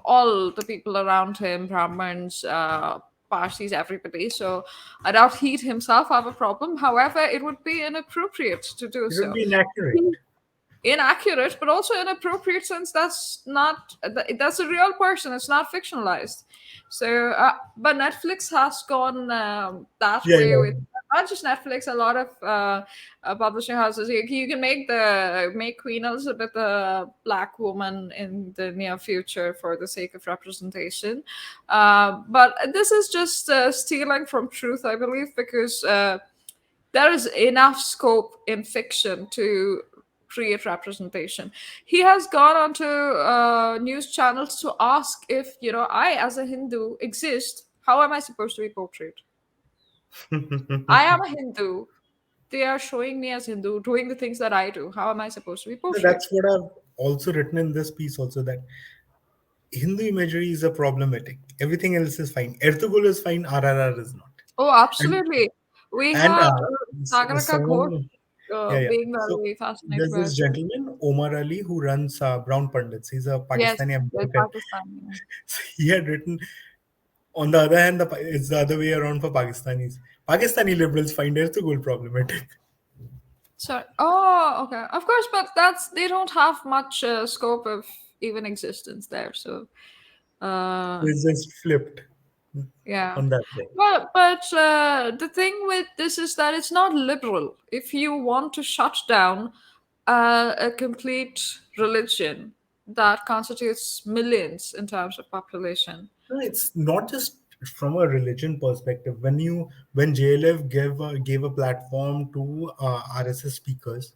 all the people around him, Brahmins, Parsis, everybody. So I doubt he'd himself have a problem. However, it would be inappropriate to do It would so. be inaccurate. Inaccurate, but also inappropriate since that's not that's a real person. It's not fictionalized. So, but Netflix has gone that Yeah, way with yeah. not just Netflix, a lot of publishing houses. You can make Queen Elizabeth a black woman in the near future for the sake of representation. But this is just stealing from truth, I believe, because there is enough scope in fiction to create representation. He has gone onto news channels to ask if, I as a Hindu exist. How am I supposed to be portrayed? I am a Hindu. They are showing me as Hindu, doing the things that I do. How am I supposed to be portrayed? That's what I've also written in this piece also, that Hindu imagery is a problematic. Everything else is fine. Ertugrul is fine. RRR is not. Oh, And absolutely. We and had Sagarika Ghosh someone, yeah, yeah. being So very fascinated there's by this it. gentleman Omar Ali who runs Brown Pundits. He's a Yes, Pakistani yes, American. Pakistan. So he had written, on the other hand, it's the other way around for Pakistanis. Pakistani liberals find Ertugrul problematic. So, oh, okay, of course, but that's they don't have much scope of even existence there. So, So uh, it's just flipped yeah. on that thing. But the thing with this is that it's not liberal. If you want to shut down a complete religion that constitutes millions in terms of population. No, it's not just from a religion perspective. When JLF gave a platform to RSS speakers,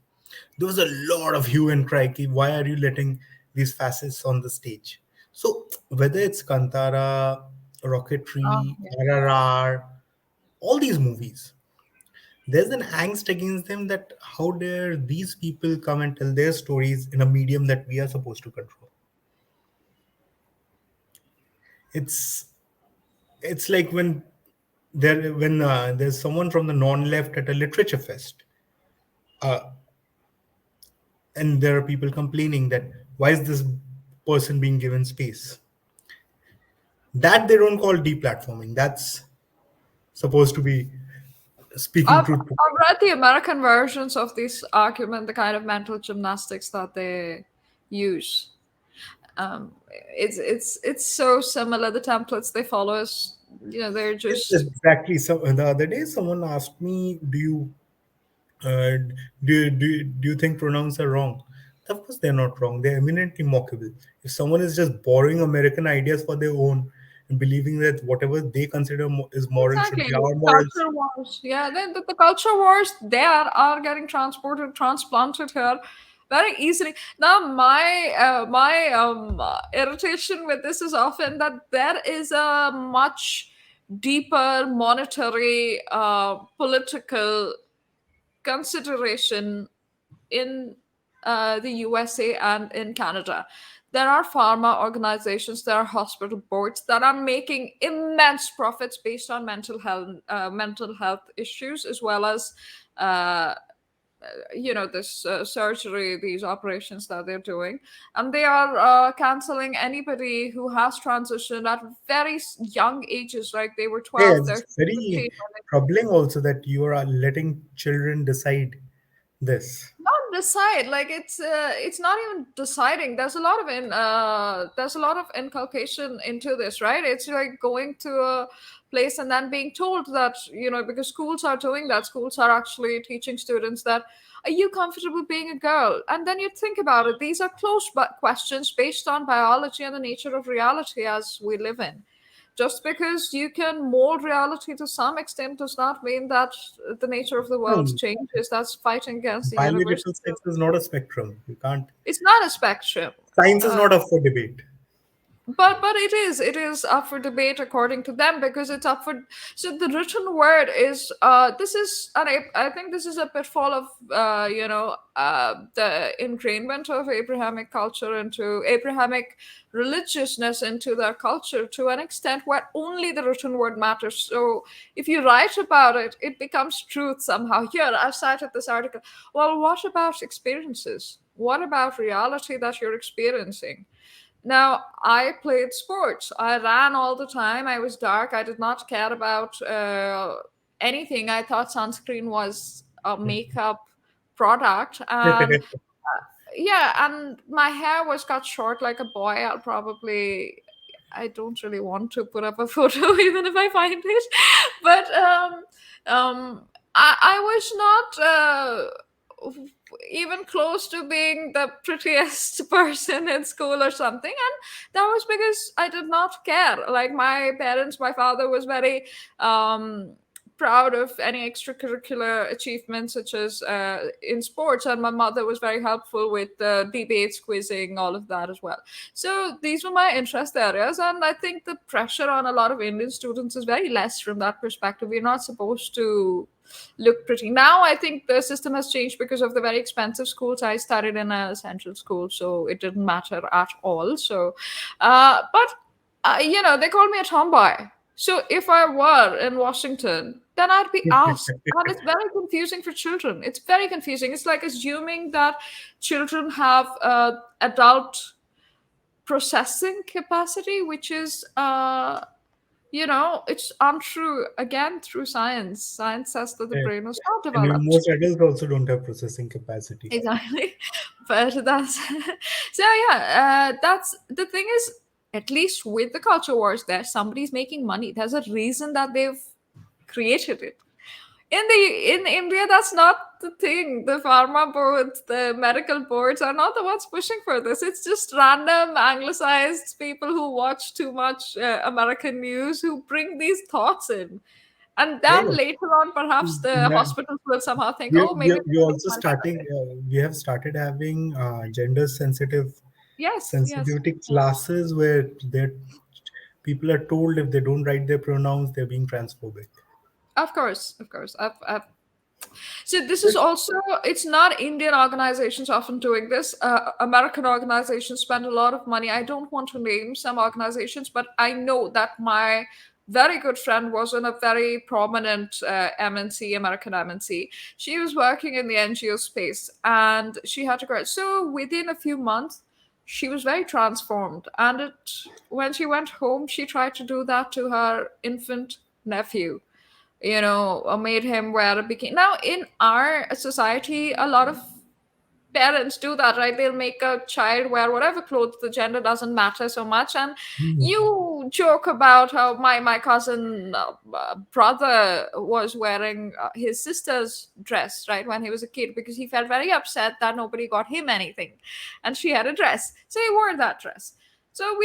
there was a lot of hue and cry. Ki, why are you letting these fascists on the stage? So whether it's Kantara, Oh, Rocketry, yeah. RRR, all these movies, there's an angst against them, that how dare these people come and tell their stories in a medium that we are supposed to control. It's it's like when there's someone from the non-left at a literature fest, uh, and there are people complaining that why is this person being given space, that they don't call deplatforming. That's supposed to be speaking truth to I've read the American versions of this argument, the kind of mental gymnastics that they use. It's so similar. The templates they follow is, they're power. just Exactly. So the other day someone asked me, uh, do you think pronouns are wrong? Of course they're not wrong. They're eminently mockable. If someone is just borrowing American ideas for their own and believing that whatever they consider is moral should exactly be our morals. culture wars. Yeah, the culture wars there are getting transported, transplanted here very easily. Now, my irritation with this is often that there is a much deeper monetary, political consideration in the USA and in Canada. There are pharma organizations, there are hospital boards that are making immense profits based on mental health issues, as well as this surgery, these operations that they're doing, and they are canceling anybody who has transitioned at very young ages. Like they were Yeah, 12, it's 13, 15. very troubling also that you are letting children decide this. Not decide, like it's not even deciding. There's a lot of inculcation into this, right? It's like going to a place and then being told that, because schools are doing that, schools are actually teaching students that, are you comfortable being a girl? And then you think about it, these are close but questions based on biology and the nature of reality as we live in. Just because you can mold reality to some extent does not mean that the nature of the world No, changes. That's fighting against the universe. biological sex is not a spectrum. You can't. It's not a spectrum. Science is Uh, not up for debate. but it is up for debate according to them, because it's up for, so the written word is this is, and I think this is a pitfall of the ingrainment of Abrahamic culture into Abrahamic religiousness into their culture to an extent where only the written word matters. So if you write about it, it becomes truth somehow. Here I've cited this article. Well, what about experiences? What about reality that you're experiencing? Now, I played sports. I ran all the time. I was dark. I did not care about anything. I thought sunscreen was a makeup product. And yeah, and my hair was cut short like a boy. I don't really want to put up a photo, even if I find it. But I was not even close to being the prettiest person in school or something. And that was because I did not care. Like my parents, my father was very um, proud of any extracurricular achievements, such as in sports. And my mother was very helpful with debates, quizzing, all of that as well. So these were my interest areas. And I think the pressure on a lot of Indian students is very less from that perspective. We're not supposed to look pretty. Now I think the system has changed because of the very expensive schools. I studied in a central school, so it didn't matter at all. So, but they call me a tomboy. So if I were in Washington, then I'd be asked. And it's very confusing for children. It's very confusing. It's like assuming that children have adult processing capacity, which is it's untrue again through science. Science says that the Yeah. brain is not And developed. most adults also don't have processing capacity. Exactly. But that's so yeah, that's the thing is, at least with the culture wars, there somebody's making money. There's a reason that they've created it. In India, that's not the thing. The pharma boards, the medical boards are not the ones pushing for this. It's just random anglicized people who watch too much American news who bring these thoughts in. And Yeah, then later on, perhaps the yeah. hospitals will somehow think, we oh, we maybe we we make also money out of starting it. we have started having gender sensitive Yes, yes, sensitivity classes where people are told if they don't write their pronouns they're being transphobic. of course, of course. I've So this is But also, it's not Indian organizations often doing this. American organizations spend a lot of money. I don't want to name some organizations, but I know that my very good friend was in a very prominent MNC, American MNC. She was working in the NGO space and she had to graduate. So within a few months, she was very transformed. And when she went home, she tried to do that to her infant nephew, made him wear a bikini. Now, in our society, a lot of parents do that, right? They'll make a child wear whatever clothes, the gender doesn't matter so much. And you joke about how my cousin brother was wearing his sister's dress, right, when he was a kid, because he felt very upset that nobody got him anything. And she had a dress. So he wore that dress. So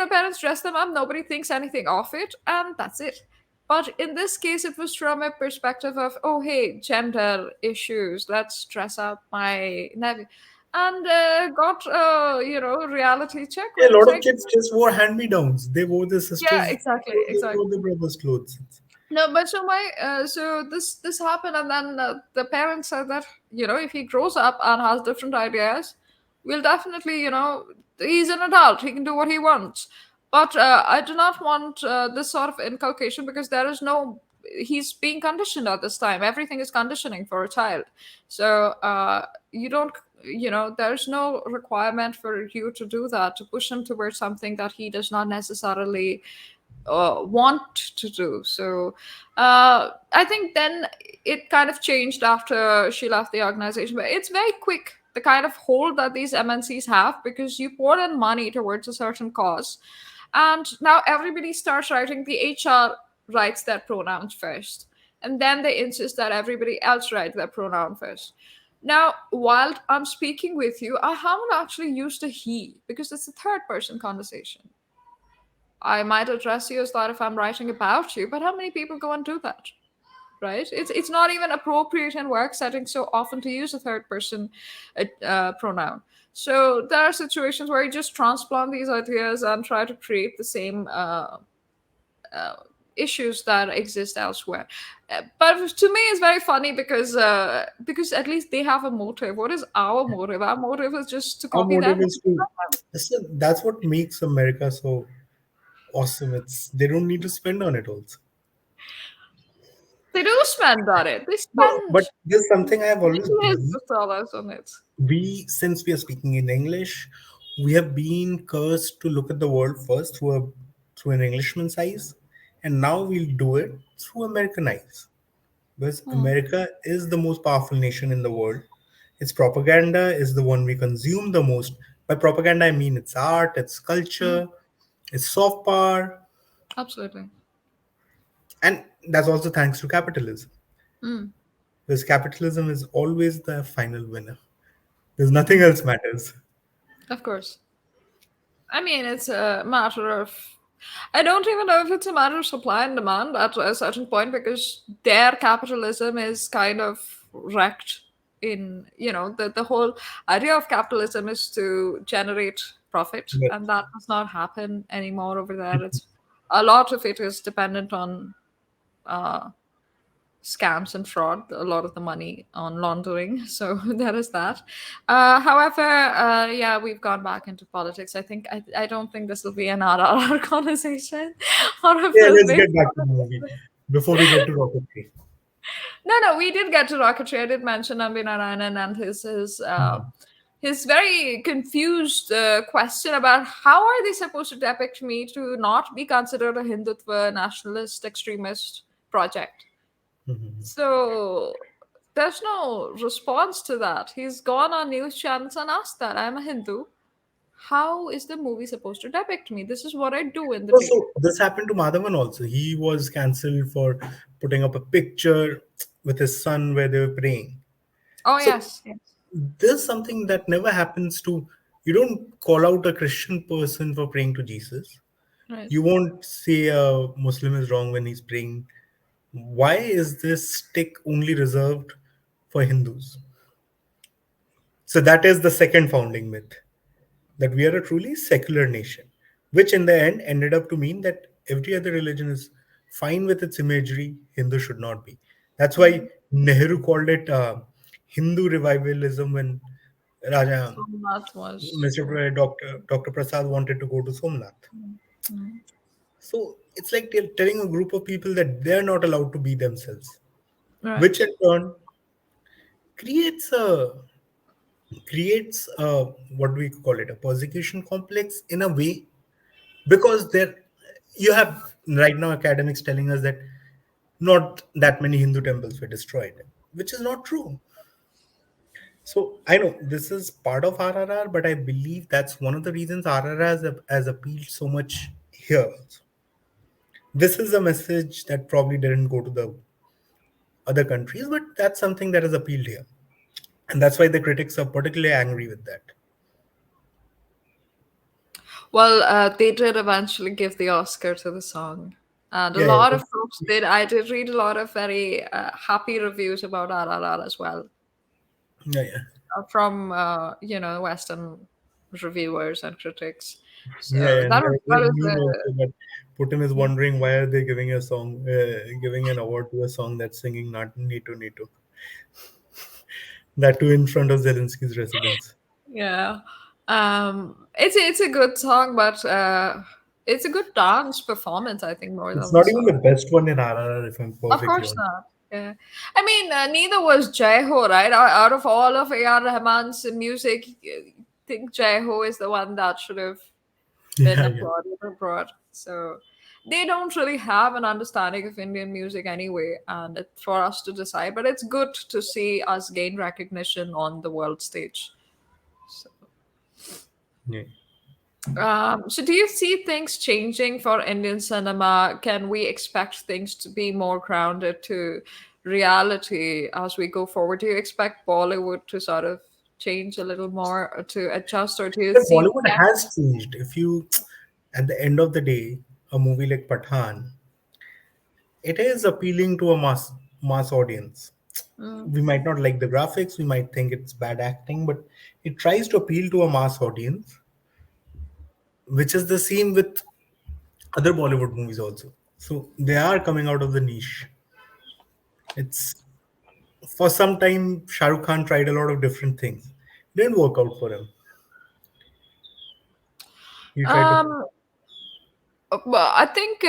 parents dress them up, nobody thinks anything of it, and that's it. But in this case, it was from a perspective of, oh, hey, gender issues. Let's dress up my nephew. And got, reality check yeah, when a it was lot of like, kids just wore hand-me-downs. They wore their yeah, sisters' exactly, clothes, they wore exactly. their brother's clothes. No, but so this happened, and then the parents said that if he grows up and has different ideas, we'll definitely he's an adult, he can do what he wants. But I do not want this sort of inculcation because there is no he's being conditioned at this time. Everything is conditioning for a child, so you don't there's no requirement for you to do that, to push him towards something that he does not necessarily want to do. So I think then it kind of changed after she left the organization. But it's very quick, the kind of hold that these MNCs have, because you pour in money towards a certain cause. And now everybody starts writing, the HR writes their pronouns first. And then they insist that everybody else write their pronoun first. Now, while I'm speaking with you, I haven't actually used a he because it's a third person conversation. I might address you as that if I'm writing about you, but how many people go and do that? Right? It's not even appropriate in work settings so often to use a third person pronoun. So there are situations where you just transplant these ideas and try to create the same uh, issues that exist elsewhere. But to me, it's very funny because at least they have a motive. What is our motive? Our motive is just to Our copy motive them. is to listen, that's what makes America so awesome. It's they don't need to spend on it also. They do spend on it. They No, but spend there's something I have always millions believed. of dollars on it. We, since we are speaking in English, we have been cursed to look at the world first through an Englishman's eyes, and now we'll do it through American eyes. Because Hmm. America is the most powerful nation in the world. Its propaganda is the one we consume the most. By propaganda, I mean its art, its Hmm. culture, its soft power, Absolutely. and that's also thanks to capitalism. Hmm. because capitalism is always the final winner. There's nothing Mm, else matters. of course. I mean, it's a matter of. I don't even know if it's a matter of supply and demand at a certain point because their capitalism is kind of wrecked in, the whole idea of capitalism is to generate profit, Yes. and that does not happen anymore over there. It's a lot of it is dependent on uh, scams and fraud, a lot of the money on laundering. So there is that. However, yeah, we've gone back into politics. I don't think this will be an RRR conversation or a Yeah, film let's based get back to the movie conversation. before we get to Rocketry. No, no, we did get to Rocketry. I did mention Ambi Narayanan and Mhm. his very confused question about how are they supposed to depict me to not be considered a Hindutva nationalist extremist project. Mhm. So there's no response to that. He's gone on news channels and asked that I'm a Hindu. How is the movie supposed to depict me? This is what I do in the day. So this happened to Madhavan also. He was cancelled for putting up a picture with his son where they were praying. Oh So yes, yes, there's something that never happens to, you don't call out a Christian person for praying to Jesus. right. You won't say a Muslim is wrong when he's praying. Why is this stick only reserved for Hindus? So that is the second founding myth, that we are a truly secular nation, which in the end ended up to mean that every other religion is fine with its imagery, Hindu should not be. That's why Mm. Nehru called it Hindu revivalism when Raja, Somnath was Mr. Dr. Prasad wanted to go to Somnath. mm, So it's like telling a group of people that they're not allowed to be themselves, which in right. turn creates a what do we call it, a persecution complex in a way, because there you have right now academics telling us that not that many Hindu temples were destroyed, which is not true. So I know this is part of RRR, but I believe that's one of the reasons RRR has appealed so much here. This is a message that probably didn't go to the other countries, but that's something that has appealed here, and that's why the critics are particularly angry with that. Well, they did eventually give the Oscar to the song. And a Yeah, yeah, lot of folks did. I did read a lot of very happy reviews about RRR as well. yeah, yeah. From Western reviewers and critics. Yeah, So yeah, and that there's a was meme also that Putin is wondering why are they giving a song, giving an award to a song that's singing not Nito Nito, that too in front of Zelensky's residence. yeah. It's a good song, but it's a good dance performance. I think more It's than the not even song. the best one in RRR, if I'm Of perfectly course honest. not. Yeah. I mean, neither was Jai Ho, right? Out of all of A.R. Rahman's music, I think Jai Ho is the one that should have been Yeah, yeah, applauded abroad. So they don't really have an understanding of Indian music anyway, and it's for us to decide. But it's good to see us gain recognition on the world stage. So, yeah. so do you see things changing for Indian cinema? Can we expect things to be more grounded to reality as we go forward? Do you expect Bollywood to sort of change a little more or to adjust, or do you Yeah, see Bollywood has changed. If you, at the end of the day, a movie like Pathan, it is appealing to a mass audience. Mm. We might not like the graphics, we might think it's bad acting, but it tries to appeal to a mass audience, which is the same with other Bollywood movies also. So they are coming out of the niche. It's for some time Shah Rukh Khan tried a lot of different things. Didn't work out for him. He tried to Um, well, I think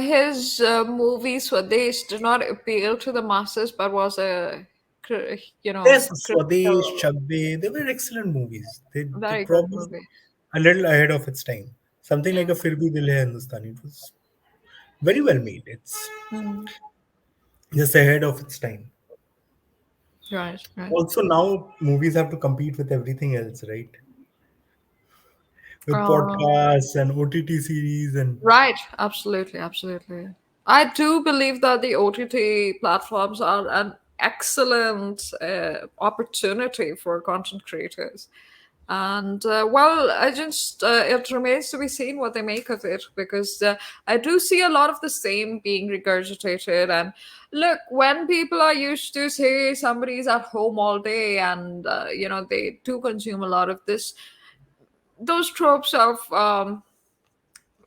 his movie Swadesh did not appeal to the masses, but was a, yes, Swadesh, critical, Chabbe, they were excellent movies. They very good probably movie. a little ahead of its time. Something like Yeah. a Fir Bhi Dil Hai Hindustani. It was very well made. It's Mm. just ahead of its time. Right, right. Also, now movies have to compete with everything else, right? With Um, podcasts and OTT series and right, absolutely, absolutely. I do believe that the OTT platforms are, and excellent opportunity for content creators. And well, I just it remains to be seen what they make of it, because I do see a lot of the same being regurgitated. And look, when people are used to, say, somebody's at home all day, and they do consume a lot of this, those tropes of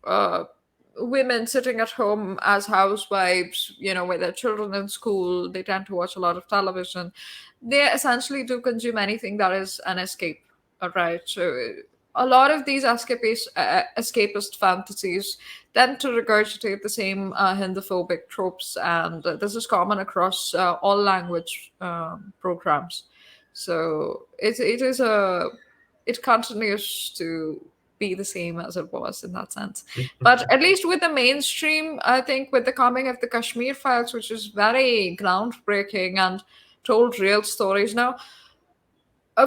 uh, women sitting at home as housewives, with their children in school, they tend to watch a lot of television. They essentially do consume anything that is an escape, right? So a lot of these escapist fantasies tend to regurgitate the same Hindophobic tropes, and this is common across all language programs. So it continues to be the same as it was in that sense. But at least with the mainstream, I think with the coming of the Kashmir Files, which is very groundbreaking and told real stories. Now,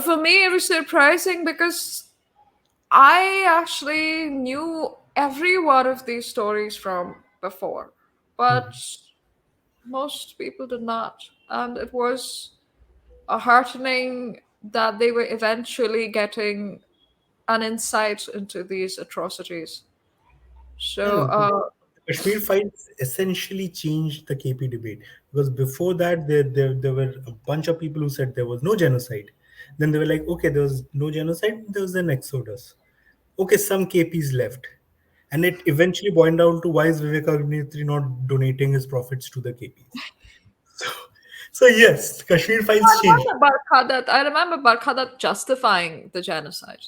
for me, it was surprising because I actually knew every one of these stories from before, but most people did not. And it was heartening that they were eventually getting an insight into these atrocities. So, No, no, the Kashmir files essentially changed the KP debate, because before that there were a bunch of people who said there was no genocide. Then they were like, okay, there was no genocide, there was an exodus. Okay, some KPs left. And it eventually boiled down to, why is Vivek Agnihotri not donating his profits to the KPs? So, so yes, Kashmir files changed. I remember Barkhadat justifying the genocide.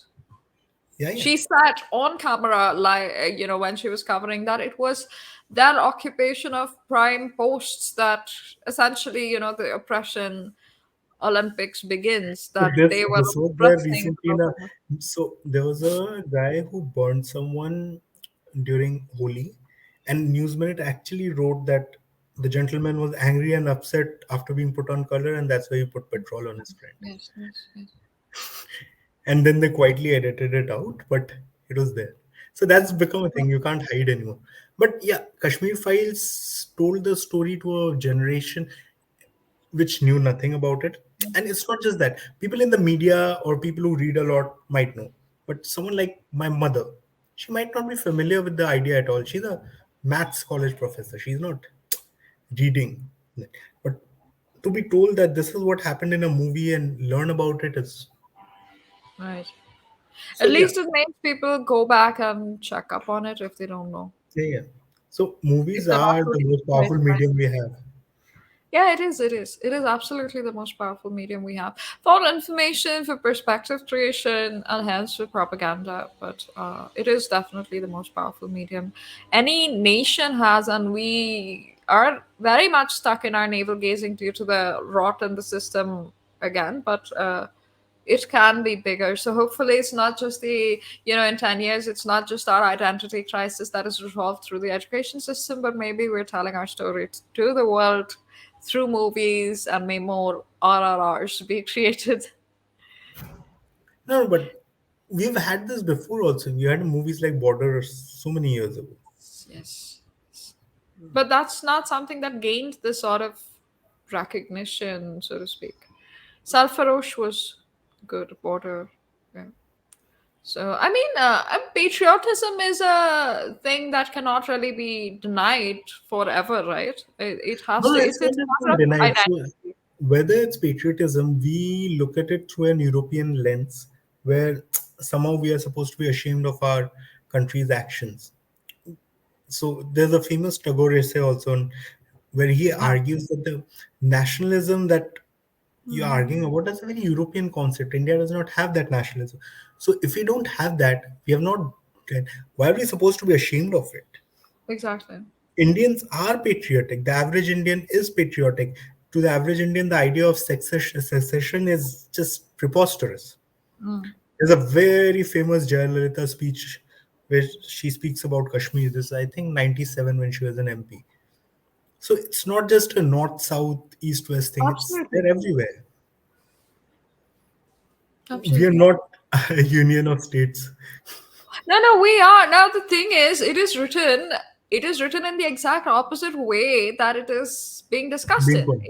Yeah, yeah. She said on camera, like, when she was covering that, it was that occupation of prime posts that essentially, the oppression Olympics begins, So that this they were this was there oppressing the recently in a, local. so there was a guy who burned someone during Holi, and Newsminute actually wrote that the gentleman was angry and upset after being put on color, and that's why he put petrol on his friend. Yes, yes, yes. And then they quietly edited it out, but it was there. So that's become a thing. You can't hide anymore. But yeah, Kashmir Files told the story to a generation which knew nothing about it. And it's not just that. People in the media or people who read a lot might know. But someone like my mother, she might not be familiar with the idea at all. She's a maths college professor. She's not reading. But to be told that this is what happened in a movie and learn about it is, Right. so At yeah. least it makes people go back and check up on it if they don't know. Yeah, yeah. So If movies they're not are the truly most powerful motivated by medium we have. Yeah, it is. It is. It is absolutely the most powerful medium we have for information, for perspective creation, and hence for propaganda. But it is definitely the most powerful medium any nation has, and we are very much stuck in our navel gazing due to the rot in the system again. But it can be bigger. So hopefully, it's not just in 10 years, it's not just our identity crisis that is resolved through the education system, but maybe we're telling our story to the world through movies, and may more RRRs be created. No, but we've had this before also. We had movies like Border so many years ago. Yes. But that's not something that gained the sort of recognition, so to speak. Sarfarosh was good, Border. Yeah. So, I mean, patriotism is a thing that cannot really be denied forever, right? It has No, to, no, it's not it's just part being of denied. So identity. whether it's patriotism, we look at it through an European lens where somehow we are supposed to be ashamed of our country's actions. So there's a famous Tagore essay also where he Yeah. argues that the nationalism that you're Hmm. arguing about is a very European concept. India does not have that nationalism. So if we don't have that, we have not. Why are we supposed to be ashamed of it? Exactly. Indians are patriotic. The average Indian is patriotic. To the average Indian, the idea of secession is just preposterous. Mm. There's a very famous Jayalalitha speech where she speaks about Kashmir. This is, I think, 97 when she was an MP. So it's not just a north, south, east, west thing. It's Absolutely. they're everywhere. We are Absolutely. not a union of states. No, no, we are. Now the thing is, it is written in the exact opposite way that it is being discussed Being in. called.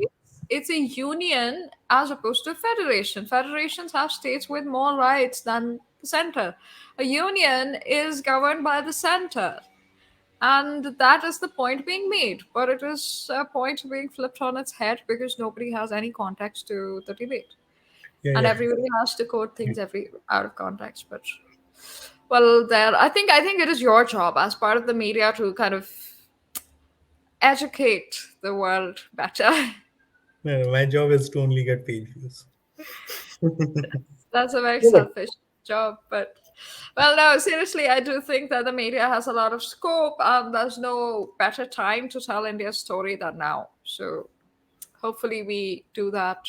it's a union as opposed to a federation. Federations have states with more rights than the center. A union is governed by the center. And that is the point being made. But it is a point being flipped on its head because nobody has any context to the debate. Yeah, And yeah. everybody has to quote things every out of context. But well, there I think it is your job as part of the media to kind of educate the world better. No, no, my job is to only get page views. That's a very No, but selfish job, but well, no, seriously, I do think that the media has a lot of scope, and there's no better time to tell India's story than now. So hopefully, we do that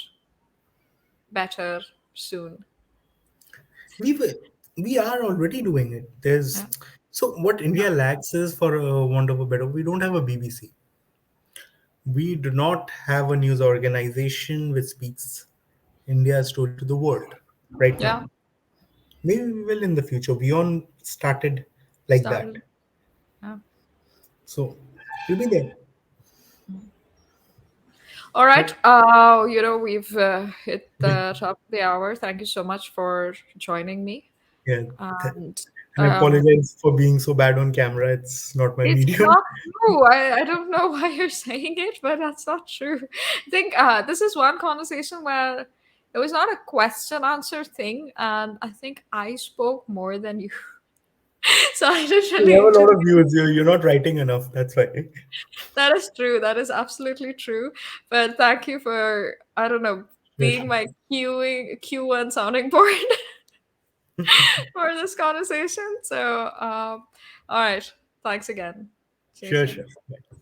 better soon. we were, we are already doing it. Yeah, There's so what India lacks is, for want of a better, we don't have a BBC. We do not have a news organization which speaks India's story to the world right now. yeah, Maybe we will in the future. Beyond started like that. started. Yeah. So we'll be there. All But right. We've hit the top of the hour. Thank you so much for joining me. yeah, And and I um, apologize for being so bad on camera. It's not my it's medium. not true. I don't know why you're saying it, but that's not true. I think this is one conversation where it was not a question answer thing, and I think I spoke more than you. So I didn't We really have a lot of intervene. views. You're not writing enough. That's why. That is true. That is absolutely true. But thank you for, I don't know, Sure, being my Q1 sounding board for this conversation. So, all right. Thanks again. See you sure, soon. sure.